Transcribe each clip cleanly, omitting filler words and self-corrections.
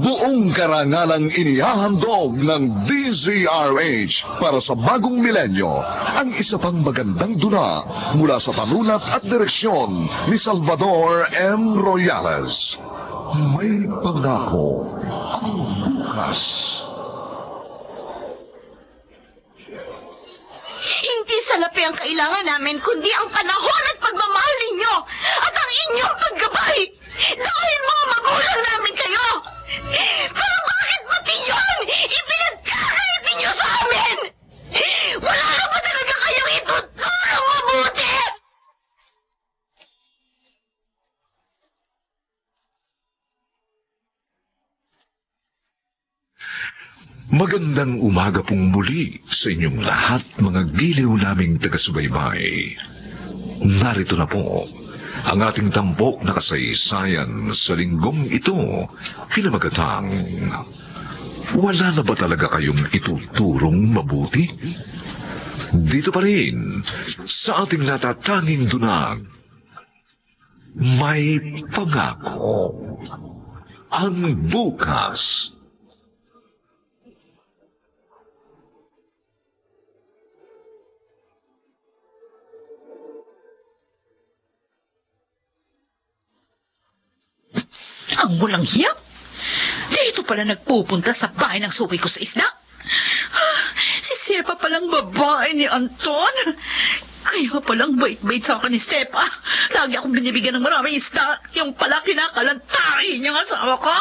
Buong karangalang inihahandog ng DZRH para sa bagong milenyo ang isa pang magandang dula mula sa panulat at direksyon ni Salvador M. Royales. May pangako ang bukas. Hindi salapi ang kailangan namin, kundi ang panahon at pagmamahal ninyo at ang inyong paggabay. Dahil mga magulang namin kayo. Pero bakit pati yun ipinagkakalit ninyo sa amin? Wala na ba talaga kayong ituturong mabuti? Magandang umaga pong muli sa inyong lahat, mga giliw naming taga-subaybay. Narito na po ang ating tampok na kasaysayan sa linggong ito, pinamagatang, wala na ba talaga kayong ituturong mabuti? Dito pa rin, sa ating natatanging dunang, may pangako ang bukas. Ang walang hiya. Dito pala nagpupunta sa bahay ng suki ko sa isda. Si Sepa palang babae ni Anton. Kaya palang bait-bait sa akin ni Sepa. Lagi akong binibigyan ng maraming isda. Yung pala kinakalantarin niyang asawa ko.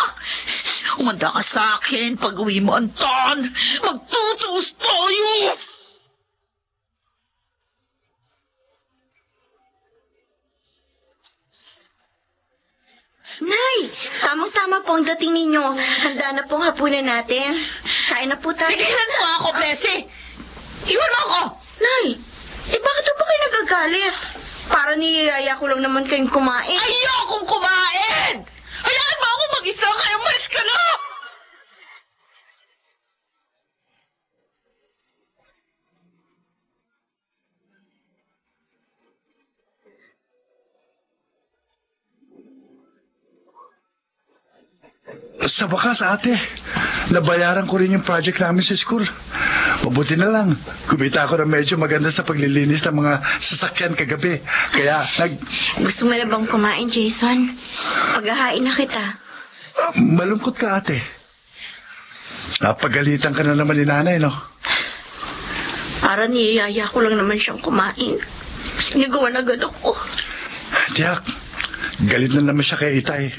Umanda ka sa akin pag uwi mo, Anton. Magtutuos tayo. Nay, tamang-tama po ang dating ninyo. Handa na pong hapunan natin. Kain na po tayo. Pigilan mo ako, Blessy. Iwan mo ako. Nay, bakit po kayo nagagalit? Para niyayaya ko lang naman kayong kumain. Ayokong kumain. Hayaan mo ako mag-isa. Kaya malis ka na. Sa wakas, ate, nabayaran ko rin yung project namin sa school. Mabuti na lang, kumita ako na medyo maganda sa paglilinis ng mga sasakyan kagabi. Kaya, Gusto mo na bang kumain, Jason? Paghahain na kita. malungkot ka, ate. Napagalitan ka na naman ni nanay, no? Para niyayaya ko lang naman siyang kumain. Sinigawan agad ako. Tiyak, galit na naman siya kay Itay.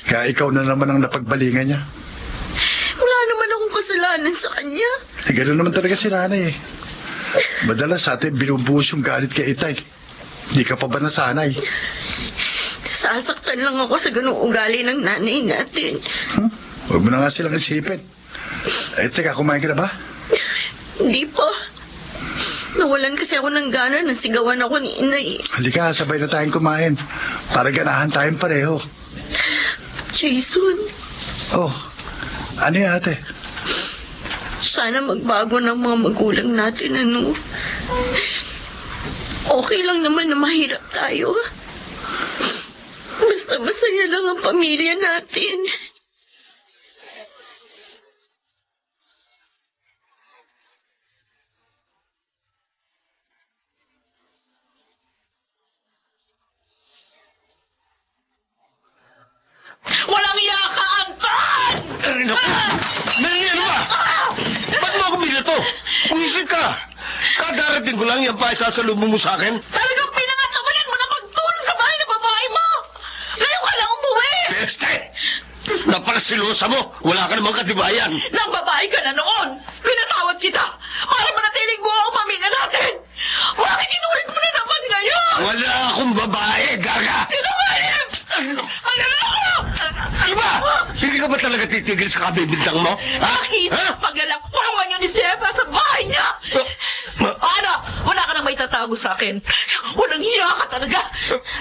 Kaya ikaw na naman ang napagbalingan niya. Wala naman akong kasalanan sa kanya. Ganoon naman talaga si nanay eh. Madalas sa atin binubuhos yung galit kay Itay. Di ka pa ba nasanay? Sasaktan lang ako sa ganung ugali ng nanay natin. Huwag mo na nga silang isipin. Teka, kumain ka na ba? Hindi pa. Nawalan kasi ako ng gana nang sigawan ako ni Inay. Halika, sabay na tayong kumain. Para ganahan tayong pareho. Jason, Oh, ano yan, ate? sana magbago ng mga magulang natin, ano? Okay lang naman na mahirap tayo. Basta masaya lang ang pamilya natin. Walang iya ka, Anton! Ay, naku! Mary, ano ba? Ba't mo ako binato? Umisip ka! Kadarating ko lang yan pa isasalubong mo sa akin. Talagang pinangatawanan mo na magtulong sa bahay ng babae mo! Ngayon ka lang umuwi! Peste! Napakasilosa mo! Wala ka namang katibayan! Nang babae ka na noon! Pinatawad kita para manatiling buo ang pamilya natin! Bakit inulit mo na naman ngayon? Wala akong babae, gaga! Sinungaling! Ano na ako? Ano ba? Hindi ka ba talaga titigil sa kabibintang mo? Bakit? Ha? Paglalapawan niyo ni Sepa sa bahay niya! Ano? Wala ka nang may tatago sa akin. Walang hiya ka talaga.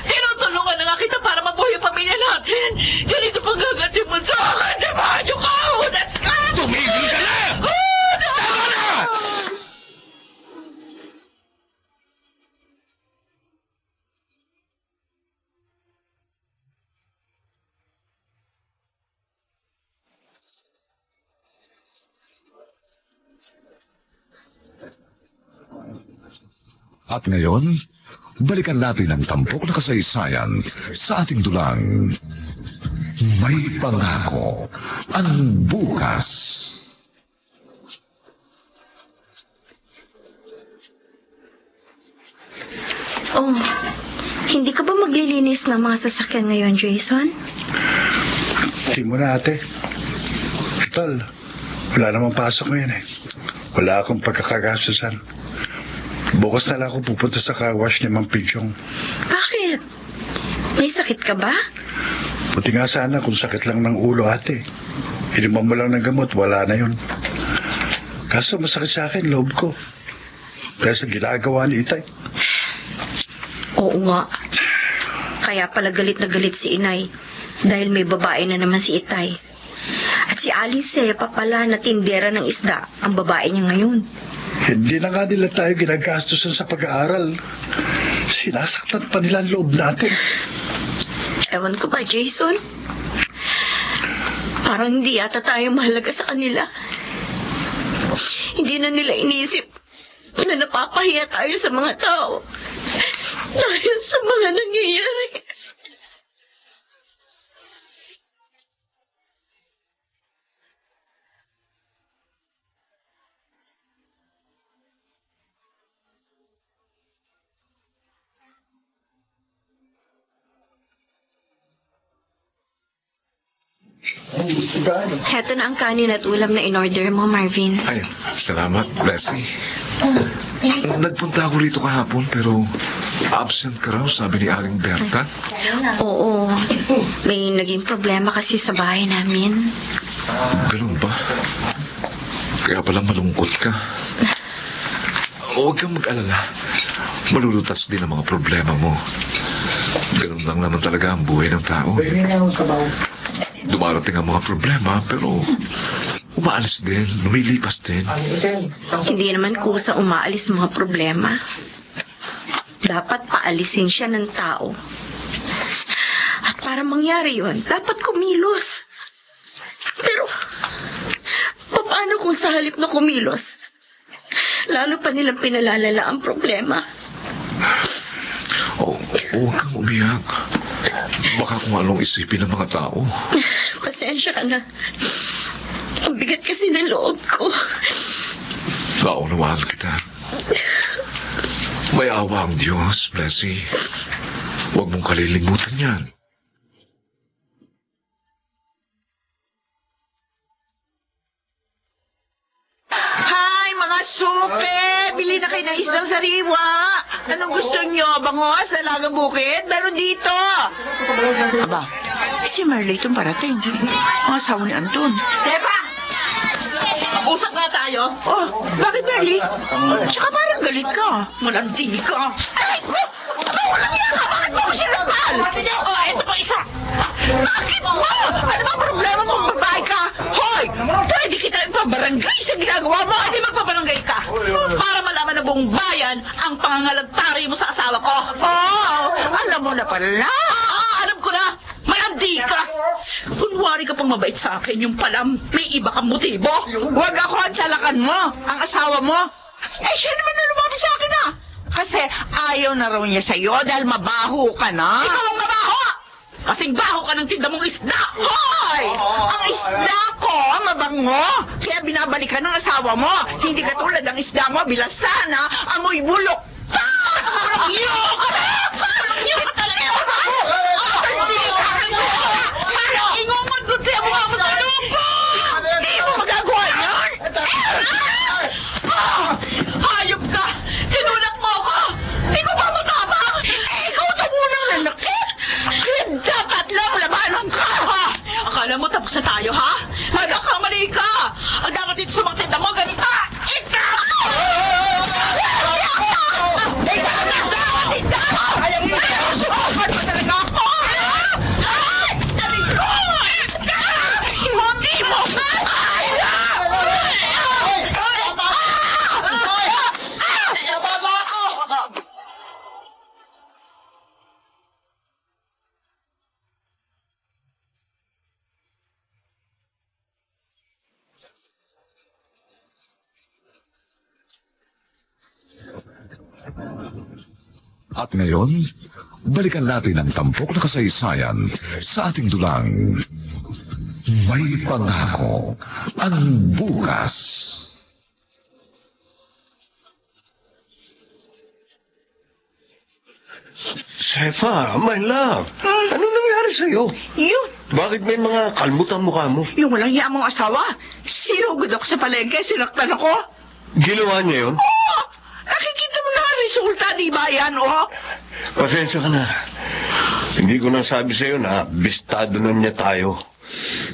Tinutulungan na nga kita para mabuhay ang pamilya natin. Ganito pang gaganti mo sa akin. Dibahan niyo ka! Udas ka! Tumigil ka na! Tama na! At ngayon, balikan natin ang tampok na kasaysayan sa ating dulang May Pangako ang Bukas. Oh, hindi ka ba maglilinis ng mga sasakyan ngayon, Jason? Hindi mo na, ate. Total, wala namang pasok ngayon eh. Wala akong pagkakagastusan. Bukas na lang ako pupunta sa car wash ni Mang Pidyong. Bakit? May sakit ka ba? Buti nga sana kung sakit lang ng ulo, ate. Inuman mo lang ng gamot, wala na yun. Kaso masakit sa akin, loob ko. Dahil sa ginagawa ni Itay. Oo nga. Kaya pala galit na galit si Inay dahil may babae na naman si Itay. At si Alice pa pala na tindera ng isda ang babae niya ngayon. Hindi na nga nila tayo ginagastusan sa pag-aaral. Sinasaktan pa nila ang loob natin. Ewan ko ba, Jason? Parang hindi yata tayo mahalaga sa kanila. Hindi na nila inisip na napapahiya tayo sa mga tao dahil sa mga nangyayari. Heto na ang kanin at ulam na in-order mo, Marvin. Ay, salamat, Blessy. Nagpunta ako rito kahapon pero absent ka raw, sabi ni Aling Berta. Oo, may naging problema kasi sa bahay namin. Ganun ba? Kaya pala malungkot ka. Huwag kang mag-alala. Malulutas din ang mga problema mo. Ganun lang naman talaga ang buhay ng tao. Dumarating ang mga problema pero umaalis din, lumilipas din. Hindi naman kusa umaalis mga problema. Dapat paalisin siya ng tao. At para mangyari yun, dapat kumilos. Pero, paano kung sa halip na kumilos? Lalo pa nilang pinalalala ang problema. Huwag kang umiyak. Baka kung anong isipin ng mga tao. Pasensya ka na. Ang bigat kasi ng loob ko. Naunawaan kita. May awa ang Diyos, Blessy. Huwag mong kalilimutan yan. Hi, mga supe! Bili na kayo ng isdang sariwa. Anong gusto nyo? Bangos, dalagang bukid? Meron dito. Aba, si Marley itong parating. Ang asawa ni Anton. Sepa! Mag-usap nga tayo. Oh, bakit Marley? Tsaka parang galit ka. Malandi ka. Aray ko! Walang yan ka! Bakit mo ako sinakal? Oh, eto pa isa. Bakit mo? Ano ba problema mo? Babae ka? Hoy! Pwede kita ipabarangay sa ginagawa mo. Hindi magpabarangay ka. Para malaman ng buong bayan ang pangangalagtari mo sa asawa ko. Oh, alam mo na pala. Alam ko na. Malandi ka. Kunwari ka pang mabait sa akin, yung palam may iba kang motibo. Huwag ako ang salakan mo, ang asawa mo. Eh, siya naman na lumapit sa akin ah. Kasi ayaw na raw niya sa'yo dahil mabaho ka na. Ikaw ang mabaho! Kasing baho ka ng tinda mong isda. Hoy! Ang isda ko, mabango. Kaya binabalikan ng asawa mo. Hindi katulad ang isda mo, bilasana, amoy bulok. Yo ka na! Yo ka na! Parang ingungan ko siya mukha mo sa lupa! Hindi mo magagawa yan! Hayop ka! Tinulak mo ako! Hindi ko ba matabang? Ikaw tumulang nanakit! Kaya dapat lang labanan ka! Akala mo tapos na tayo, ha? Nagkakamali ka! Ang dapat dito sa mga tinda mo, ganito! Ikaw! Ikaw! At ngayon, balikan natin ang tampok na kasaysayan sa ating dulang. May pangako ang bukas. Sefa, my love. Ano nangyari sa'yo? Yun, Bakit may mga kalmot ang mukha mo? yung walang hiya mong asawa. Sinugod ako sa palengke, sinaktan ako. Ginawa niya yun? Oo! Nakikita mo na ang resulta, di ba yan, oh? Pasensya ka na. Hindi ko na sabi sa'yo na bistado na niya tayo.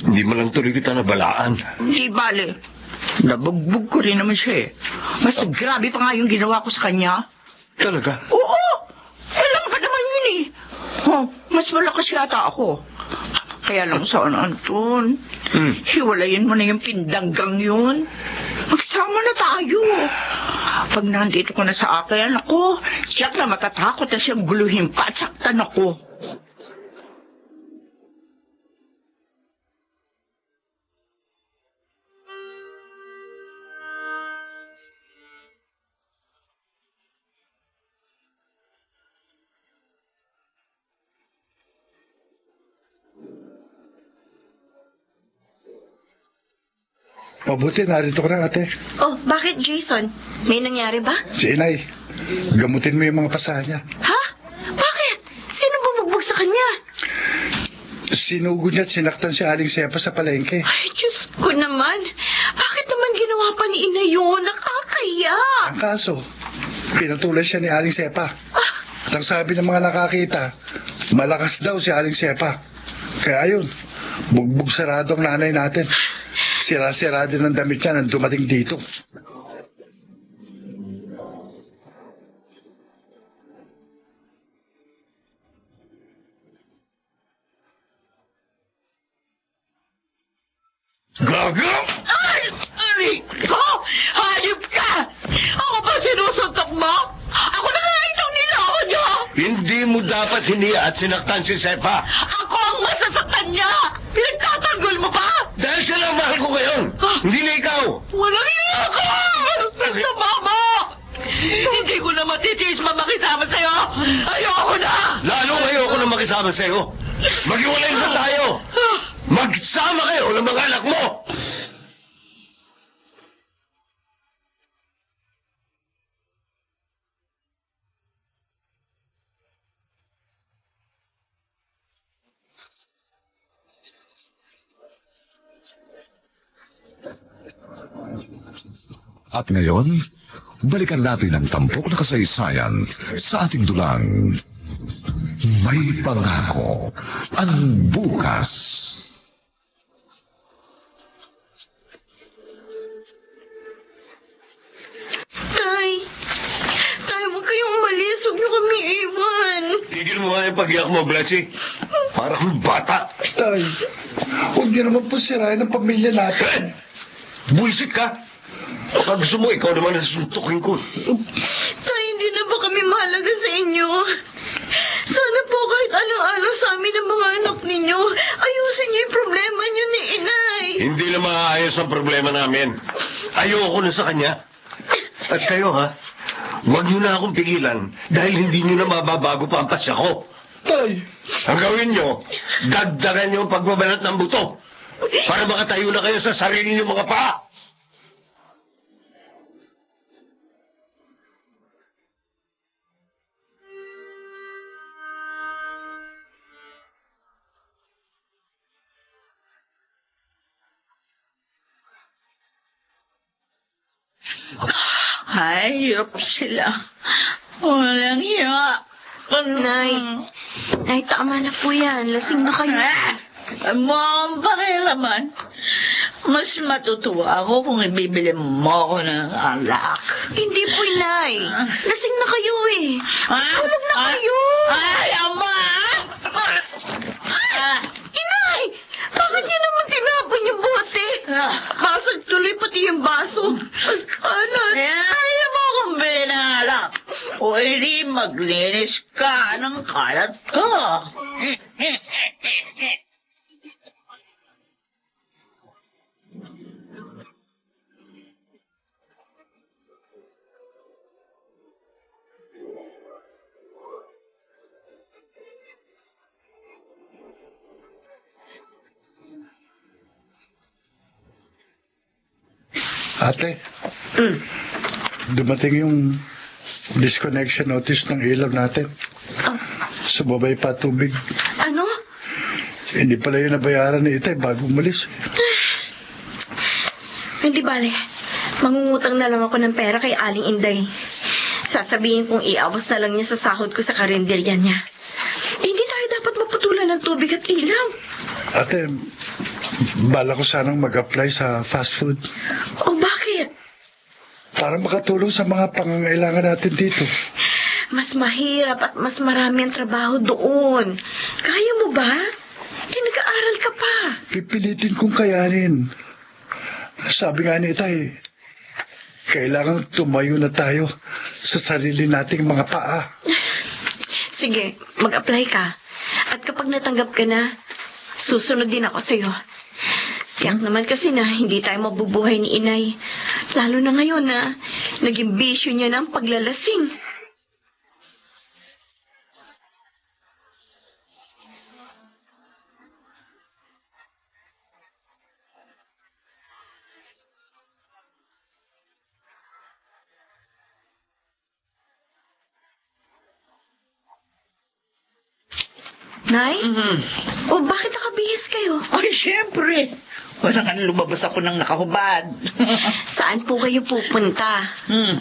Hindi mo lang tuloy kita nabalaan. Di bale. Nabugbog ko rin naman siya eh. Mas grabe pa nga yung ginawa ko sa kanya. Talaga? Oo! Alam ka naman yun eh. Oh, mas malakas yata ako. Kaya lang sana, Anton. Hiwalayin mo na yung pindanggang yun. Magsama na tayo. Pag nandito ko na sa akin, ako, siyak na matatakot na siyang guluhin pa at saktan ako. Mabuti, narito ka na, ate. Oh, bakit, Jason? May nangyari ba? Si Inay, gamutin mo yung mga pasahan niya. Ha? Bakit? Sino bumugbog sa kanya? Sinugod niya at sinaktan si Aling Sepa sa palengke. Ay, Diyos ko naman. Bakit naman ginawa pa ni Ina yun? Nakakaya. Ang kaso, pinatulan siya ni Aling Sepa. At ang sabi ng mga nakakita, malakas daw si Aling Sepa. Kaya ayun, bugbog sarado ang nanay natin. Sira-sira din ang damit niya nang dumating dito. Gaga! Ay! Ko! Hayop ka! Ako ba sinusuntok mo? Ako na nga itong niloko niyo! Hindi mo dapat hiniya at sinaktan si Sefa. Ako ang masasaktan niya! Pinagtatanggol mo pa? Dahil siya lang mahal ko ngayon. Hindi na ikaw. Walang iya ka! Sama mo! Hindi ko na matitiis makisama sa'yo! Ayoko na! Lalong ayoko na makisama sa'yo. Maghiwalay na tayo. Magsama kayo ng mga anak mo. At ngayon, balikan natin ang tampok na kasaysayan sa ating dulang. May pangako ang bukas. Tay, huwag kayong umalis. Huwag niyo kami iwan. Tigil mo nga yung pag-iyak mo, Blassie. Para kang bata. Tay, huwag niyo naman po sirain ang pamilya natin. Buisit ka. Baka gusto mo, ikaw naman ang suntukin ko. Tay, hindi na ba kami mahalaga sa inyo? Sana po kahit ano-ano sa amin ng mga anak ninyo, ayusin niyo yung problema niyo ni Inay. Hindi na maaayos ang problema namin. Ayoko na sa kanya. At kayo, ha? Huwag niyo na akong pigilan dahil hindi niyo na mababago pa ang pasya ko. Tay, Ang gawin niyo, dagdagan niyo ang pagbabalat ng buto para makatayo na kayo sa sarili niyo mga paa. Hayop sila. Walang iya. Nay, tama na po yan. Lasing na kayo. Mo ang pakialaman. Mas matutuwa ako kung ibibili mo ako ng alak. Hindi po, Inay. Lasing na kayo eh. Tulog na kayo. Ay, ama! Inay! Bakit niyo naman tinapon yung bote? Basag tuloy pati yung baso. Alat. Ayaw mo akong bili ng alak. O hindi maglinis ka ng kalat ko. Ate, Mm. dumating yung disconnection notice ng ilaw natin. Oh, Sumabay pa tubig. ano? Hindi pala yung nabayaran ni Itay bago umalis. Hindi bale. Mangungutang na lang ako ng pera kay Aling Inday. Sasabihin kong iawas na lang niya sa sahod ko sa karinderya niya. Hindi tayo dapat maputulan ng tubig at ilaw. Ate, bala ko sanang mag-apply sa fast food O bakit? para makatulong sa mga pangangailangan natin dito. Mas mahirap at mas marami ang trabaho doon. Kaya mo ba? Nag-aaral ka pa. Pipilitin kong kayanin. Sabi nga ni Itay, kailangan tumayo na tayo sa sarili nating mga paa. Sige, mag-apply ka. At kapag natanggap ka na, susunod din ako sa'yo. Tiyak naman kasi na hindi tayo mabubuhay ni Inay. Lalo na ngayon na naging bisyo niya ng paglalasing. Nay? O bakit nakabihis kayo? Ay, syempre. Walang lumabas ako ng nakahubad. Saan po kayo pupunta?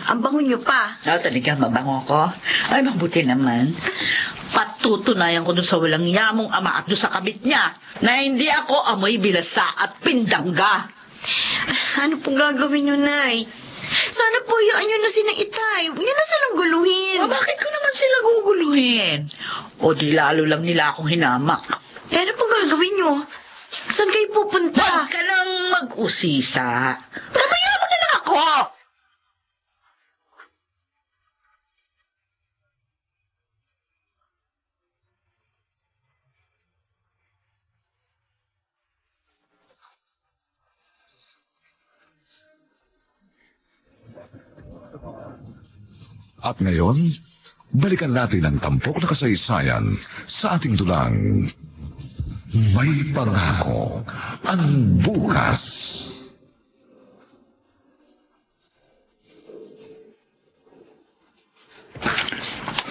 Ang bango niyo pa. Talaga, mabango ko. Ay, mabuti naman. Patutunayan ko dun sa walang yamong ama at dun sa kabit niya na hindi ako amoy bilasa at pindangga. Ano pong gagawin niyo, Nay? Sana po yaan niyo na sinang Itay. Huwag niyo na silang guluhin. Bakit ko naman sila guguluhin? O di lalo lang nila akong hinamak. Ano pong gagawin niyo? Saan kayo pupunta? Huwag ka nang mag-usisa. Pabayaan mo na lang ako! At ngayon, balikan natin ang tampok na kasaysayan sa ating dulang May Pangako ang Bukas.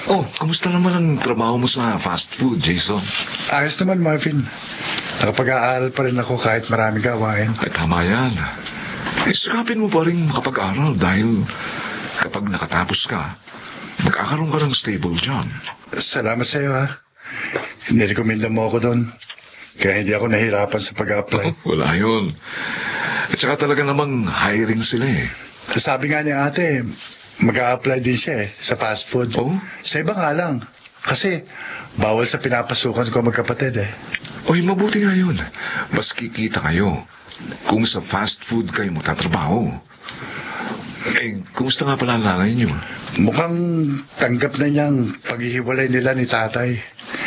Oh, kamusta naman ang trabaho mo sa fast food, Jason? Ayos naman, Marvin. Nakapag-aaral pa rin ako kahit maraming gawain. Ay, tama yan. Sikapin mo pa rin makapag-aral dahil kapag nakatapos ka, magkakaroon ka ng stable job. Salamat sa iyo, ha. Nirekomenda mo ako doon. Kaya hindi ako nahirapan sa pag-apply. Wala yun. At saka talaga namang hiring sila eh. Sabi nga ni ate, mag-a-apply din siya sa fast food. Oh? Sa iba nga lang. Kasi bawal sa pinapasukan ko magkapatid eh. Oy, mabuti nga yun. Mas kikita kayo kung sa fast food kayo magtatrabaho. Eh, kumusta nga pala ang nanay niyo? Mukhang tanggap na niyang paghihiwalay nila ni tatay.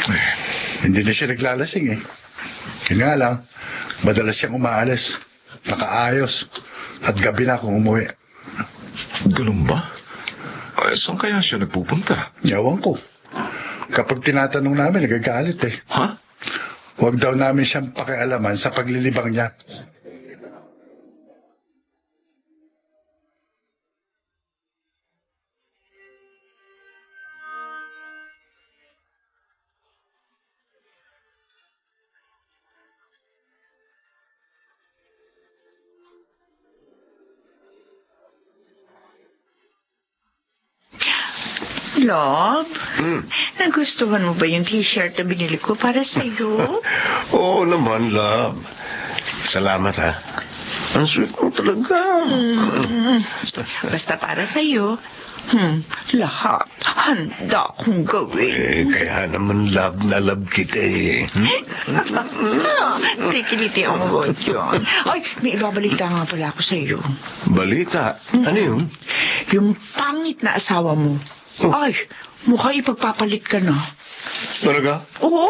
Eh, Hindi na siya naglalasing eh. Yun nga lang, madalas siyang umaalis. Nakaayos. At gabi na akong umuwi. ganun ba? Saan kaya siya nagpupunta? Yawan ko. Kapag tinatanong namin, nagagalit eh. Ha? Huwag daw namin siyang pakialaman sa paglilibang niya. Love, nagustuhan mo ba yung t-shirt na binili ko para sa'yo? Oo naman, love. Salamat, ha. Ang sweet mo talaga. Basta para sa'yo, lahat handa kong gawin. Kaya naman love na love kita eh. Kikiliti ang mga yun. Ay, may ibabalita nga pala ako sa'yo. Balita? Ano yun? Yung pangit na asawa mo. Ay, mukhang ipagpapalit ka na. Talaga? Oo?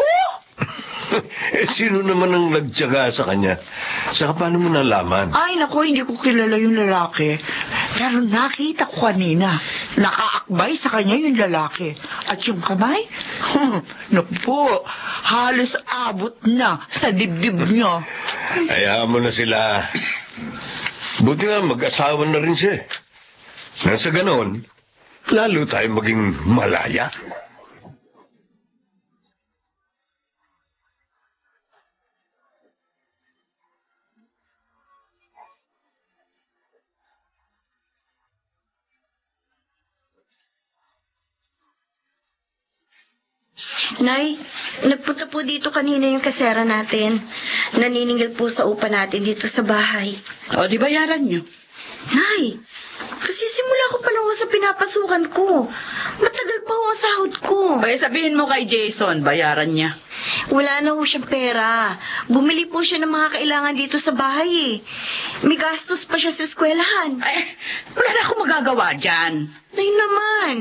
Sino naman ang nagtyaga sa kanya? Saka paano mo nalaman? Ay, naku, hindi ko kilala yung lalaki. Pero nakita ko kanina. Nakaakbay sa kanya yung lalaki. At yung kamay? Naku po, halos abot na sa dibdib niya. Hayaan mo na sila. Buti nga mag-asawa na rin siya. Nang sa ganon, lalo tayo maging malaya. Nay, nagpunta po dito kanina yung kasera natin. Naniningil po sa upa natin dito sa bahay. O, di bayaran nyo? Nay, kasi simula ko pa lang ho sa pinapasukan ko. Matagal pa ho ang sahod ko. Kaya sabihin mo kay Jason, bayaran niya. Wala na ho siyang pera. Bumili po siya ng mga kailangan dito sa bahay eh. May gastos pa siya sa eskwelahan. Ay, wala na akong magagawa dyan. Nay naman.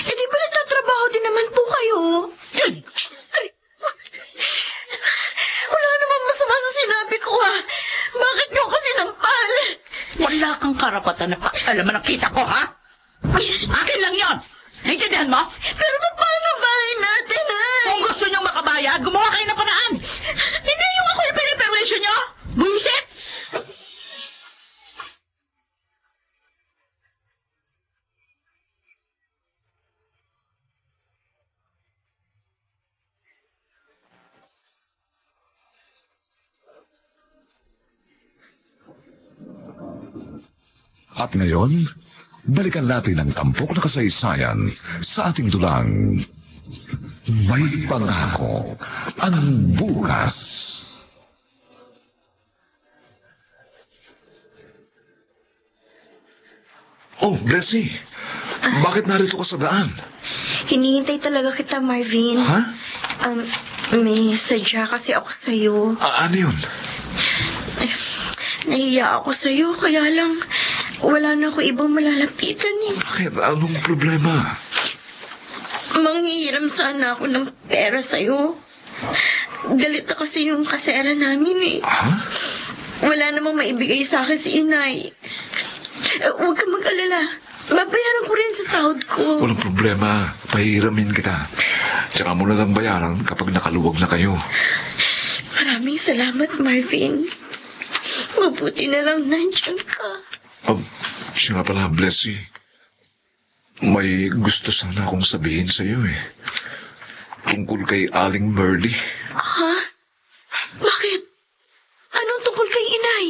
Eh di ba nagtatrabaho din naman po kayo? Wala naman masama sa sinabi ko ha. Bakit niyo kasi nampal? Wala kang karapatan na pakialaman ang kita ko, ha? Akin lang yon. Naintindihan mo? Pero paano ang bahay natin, ay? Kung gusto niyong makabayad, gumawa kayo ng paraan. Hindi yung ako yung piniperwisyo niyo. Buisit! At ngayon, balikan natin ang tampok na kasaysayan sa ating dulang May Pangako ang Bukas. Oh, Blessy, bakit narito ka sa daan? Hinihintay talaga kita, Marvin. Ha? May sadya kasi ako sa'yo. Ano yun? Nahiya ako sa'yo, kaya lang wala na ako ibang malalapitan eh. Bakit? Anong problema? Manghihiram sana ako ng pera sa'yo. Galit na kasi yung kasera namin eh. Ha? Wala namang maibigay sa akin si inay. Huwag ka mag-alala. Babayaran ko rin sa sahod ko. Walang problema. Pahiramin kita. Tsaka mo na lang bayaran kapag nakaluwag na kayo. Maraming salamat, Marvin. Mabuti na lang nandiyan ka. Siya nga pala, Blessy. May gusto sana akong sabihin sa iyo eh. Tungkol kay Aling Merly. Ha? Bakit? Anong tungkol kay inay?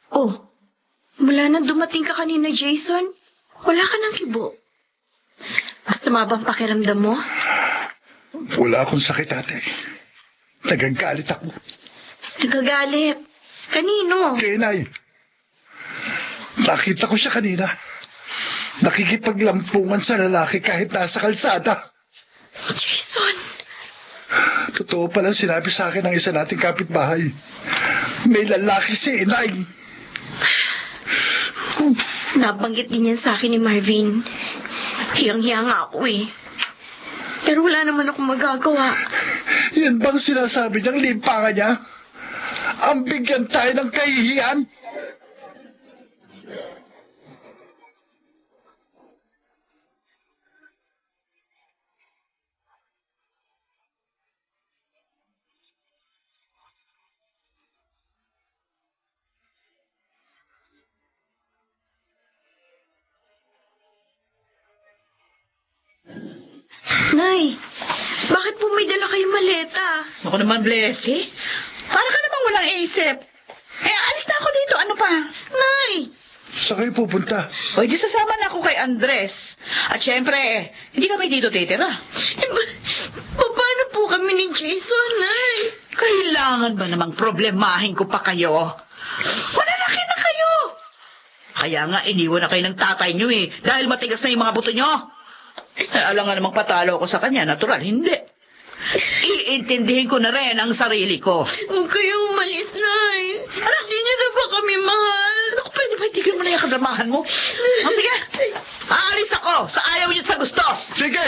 Oh, mula nang dumating ka kanina, Jason, wala ka ng kibo. Masama bang pakiramdam mo? Wala akong sakit, ate. Nagagalit ako. Nagagalit. Kanino? Kay inay. Nakita ko siya kanina. Nakikipaglampungan sa lalaki kahit nasa kalsada. Jason, Totoo pala sinabi sa akin ng isa nating kapitbahay. May lalaki si inay. nabanggit din yan sa akin ni Marvin. Hiyang-hiya nga ako eh. Pero wala naman akong magagawa. Yan bang sinasabi niyang limpangan niya? Ang bigyan tayo ng kahihiyan? Nay, bakit po may dala kayong maleta? Ako naman, Blessy. Para ka namang walang isip. Eh, alis na ako dito. Ano pa? Nay! Saan kayo pupunta? O, di sasama na ako kay Andres. At syempre, hindi kami dito titira. Paano po kami ni Jason, Nay? Kailangan ba namang problemahin ko pa kayo? Malalaki na kayo. Kaya nga, iniwan na kayo ng tatay nyo eh. Dahil matigas na yung mga buto nyo. Eh, alam nga namang patalo ako sa kanya. Natural, hindi. Iintindihin ko na rin ang sarili ko. Huwag kayong umalis, Nay. Hindi niyo na ba kami mahal? Naku, pwede ba itigil mo na yung kadramahan mo? O sige, aalis ako sa ayaw niyo at sa gusto. Sige!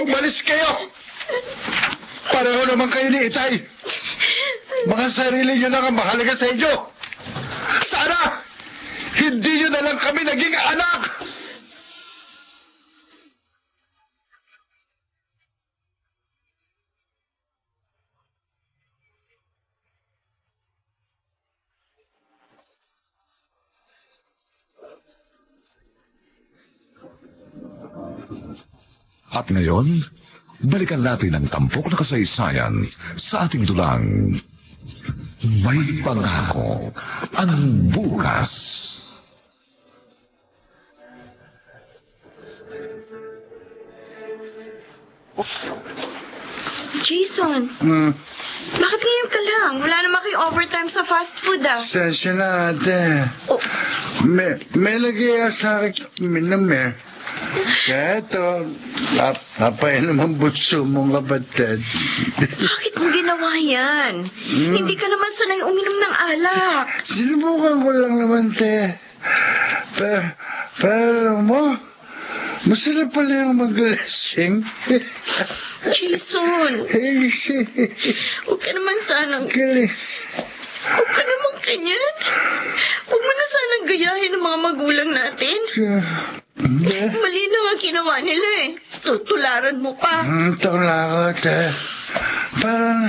Umalis kayo! Pareho naman kayo ni Itay. Mga sarili nyo lang ang mahalaga sa inyo. Sana, hindi nyo na lang kami naging anak! At ngayon, balikan natin ang tampok na kasaysayan sa ating dulang May Pangako ang Bukas. Jason, bakit ngayon ka lang? Wala naman kayo overtime sa fast food, ah. Sensya na, ate. Oh, May nag-iaya sa akin minam eh. Kaya ito, napainom ang butso mong kapatid. bakit mo ginawa yan? Hindi ka naman sanay uminom ng alak. Sinubukan ko lang naman, te. Pero alam mo, masarap pala yung mag-lasing. Jason, huwag ka naman sanang... Huwag ka naman ganyan. Huwag mo na sanang gayahin ang mga magulang natin. Mali na nga ginawa nila eh. Tutularan mo pa. Tula ko, te. Parang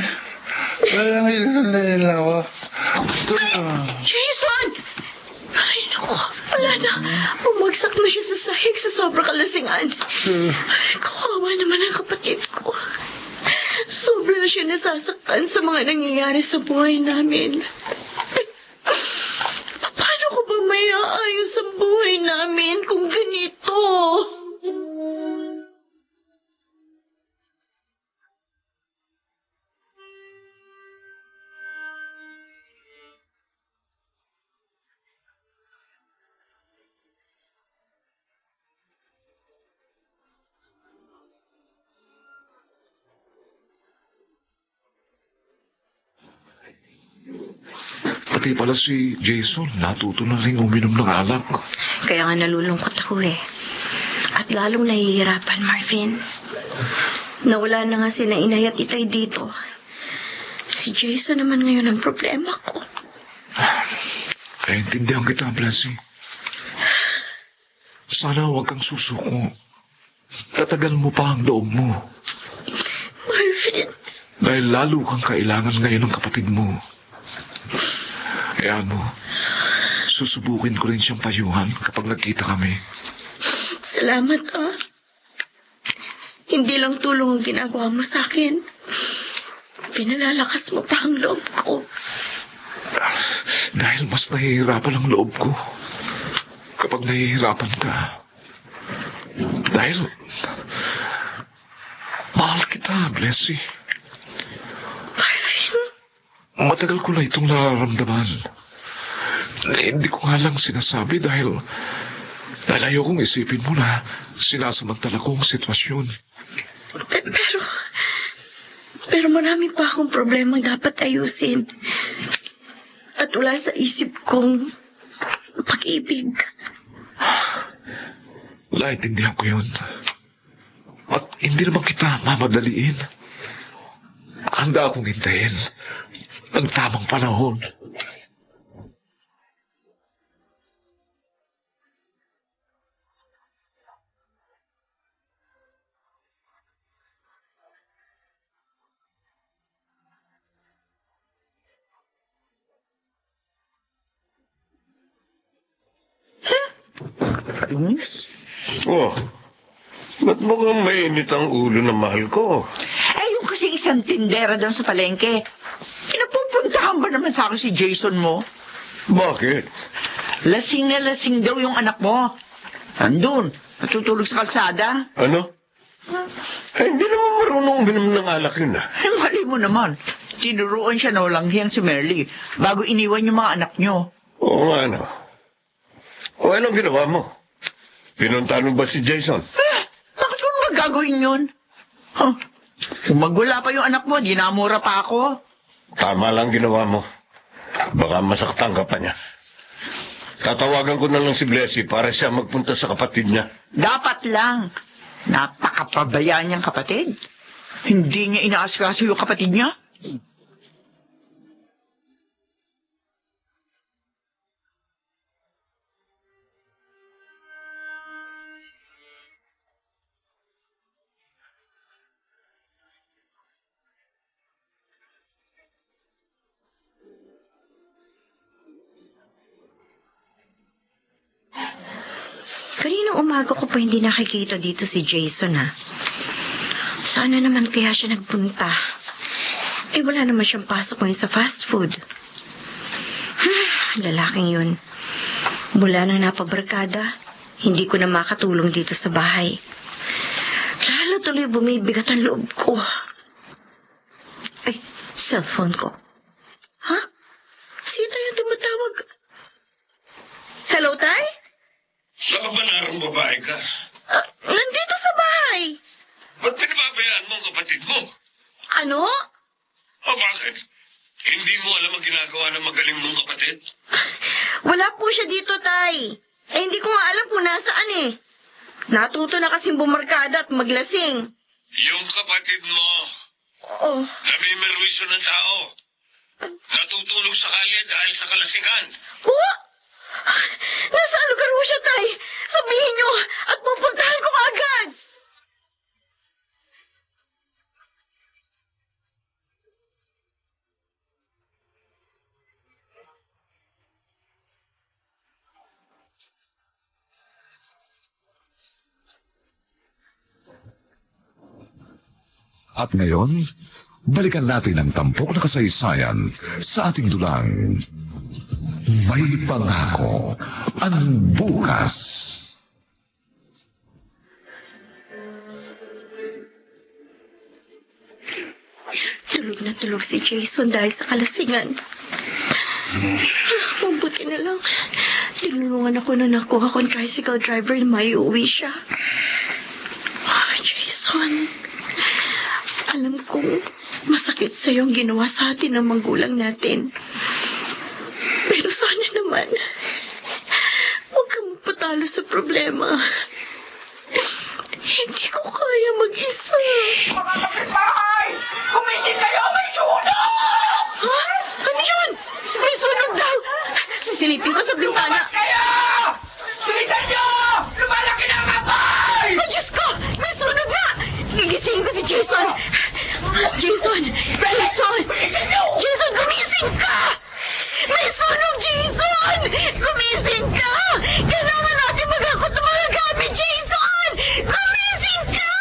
ilan na rin ako. Jason! Ay, naku. Wala na. Bumagsak na siya sa sahig sa sobrang kalasingan. Ay, kawawa naman ang kapatid ko. Sobra na siya nasasaktan sa mga nangyayari sa buhay namin. Paano ko ba may aayos ang buhay namin kung ganito? Pati pala si Jason, natuto na rin uminom ng alak. Kaya nga nalulungkot ako eh. At lalong nahihirapan, Marvin. Nawala na nga si Inay at Itay dito. Si Jason naman ngayon ang problema ko. Naintindihan kita, Blessy. Sana huwag kang susuko. Tatagal mo pa ang loob mo. Marvin, Dahil lalo kang kailangan ngayon ng kapatid mo. Kaya mo, susubukin ko rin siyang payuhan kapag nagkita kami. salamat ah. Hindi lang tulong ang ginagawa mo sa akin. Pinalalakas mo pa ang loob ko. Dahil mas nahihirapan ang loob ko kapag nahihirapan ka. Dahil mahal kita, Blessy. Marvin, Matagal ko na itong nararamdaman. Hindi ko nga lang sinasabi dahil ayokong isipin mo na sinasamantala ko ang sitwasyon. pero marami pa akong problemang dapat ayusin. At wala sa isip kong pag-ibig. Naintindihan ko yun. At hindi naman kita mamadaliin. Handa akong hintayin ang tamang panahon. Oh, ba't mukhang mainit ang ulo ng mahal ko? Yung kasi isang tindera doon sa palengke. Pinapupuntahan ba naman sa akin si Jason mo? Bakit? Lasing na lasing daw yung anak mo. Andun, natutulog sa kalsada. Ano? Hindi naman marunong uminom ng alak yun ah. Mali mo naman. Tinuruan siya na walang hiyang si Merly bago iniwan yung mga anak nyo. Oo nga ano. O anong ginawa mo? Pinuntahan mo ba si Jason? Bakit ko naman gagawin yun? Huh? Kung magwala pa yung anak mo, dinamura pa ako. Tama lang ginawa mo. Baka masaktan ka pa niya. Tatawagan ko na lang si Blessy para siya magpunta sa kapatid niya. Dapat lang. Napakapabayaan niyang kapatid. Hindi niya inaasikaso yung kapatid niya. Kaninang umaga ko pa hindi nakikita dito si Jason, ha? Sana naman kaya siya nagpunta. Eh, wala naman siyang pasok ngayon sa fast food. Lalaking yun. Mula nang napabarkada, hindi ko na makatulong dito sa bahay. Lalo tuloy bumibigat ang loob ko. Ay, cellphone ko. Ha? Sino yung tumatawag? Hello, Tay? Sa kabanarang babae ka. Nandito sa bahay. Ba't pinababayaan mo ang kapatid mo? Ano? O bakit? Hindi mo alam ang ginagawa ng magaling mong kapatid? Wala po siya dito, Tay. Eh, hindi ko nga alam kung nasaan eh. Natuto na kasing bumarkada at maglasing. Yung kapatid mo, Oo. namimerwisyo ng tao. Natutulog sa kalye dahil sa kalasingan. Oh! Nasaan lugar mo siya, Tay? Sabihin niyo at pupuntahan ko agad. At ngayon, balikan natin ang tampok na kasaysayan sa ating dulang. May pangako ang bukas. Tulog na tulog si Jason dahil sa kalasingan. Mabuti na lang. Tinulungan ako na nakuha kong tricycle driver na may uwi siya. Jason, alam kong masakit sa ang ginawa sa atin ng magulang natin. Pero sana naman, huwag kang magpatalo sa problema. Hindi ko kaya mag-isa. Mga kapitbahay! Kumising kayo! May sunog! Ha? Ano yun? May sunog daw. Sisilipin ko sa bintana. Kayo! Bilisan niyo! Lumalaki na ang apoy! Ay, Diyos ko! May sunog nga! Gigisingin ko si Jason! Jason! Jason! Jason, gumising ka! May sunog, Jason! Gumising ka! Kailangan natin maghakot ng mga gamit, Jason! Gumising ka!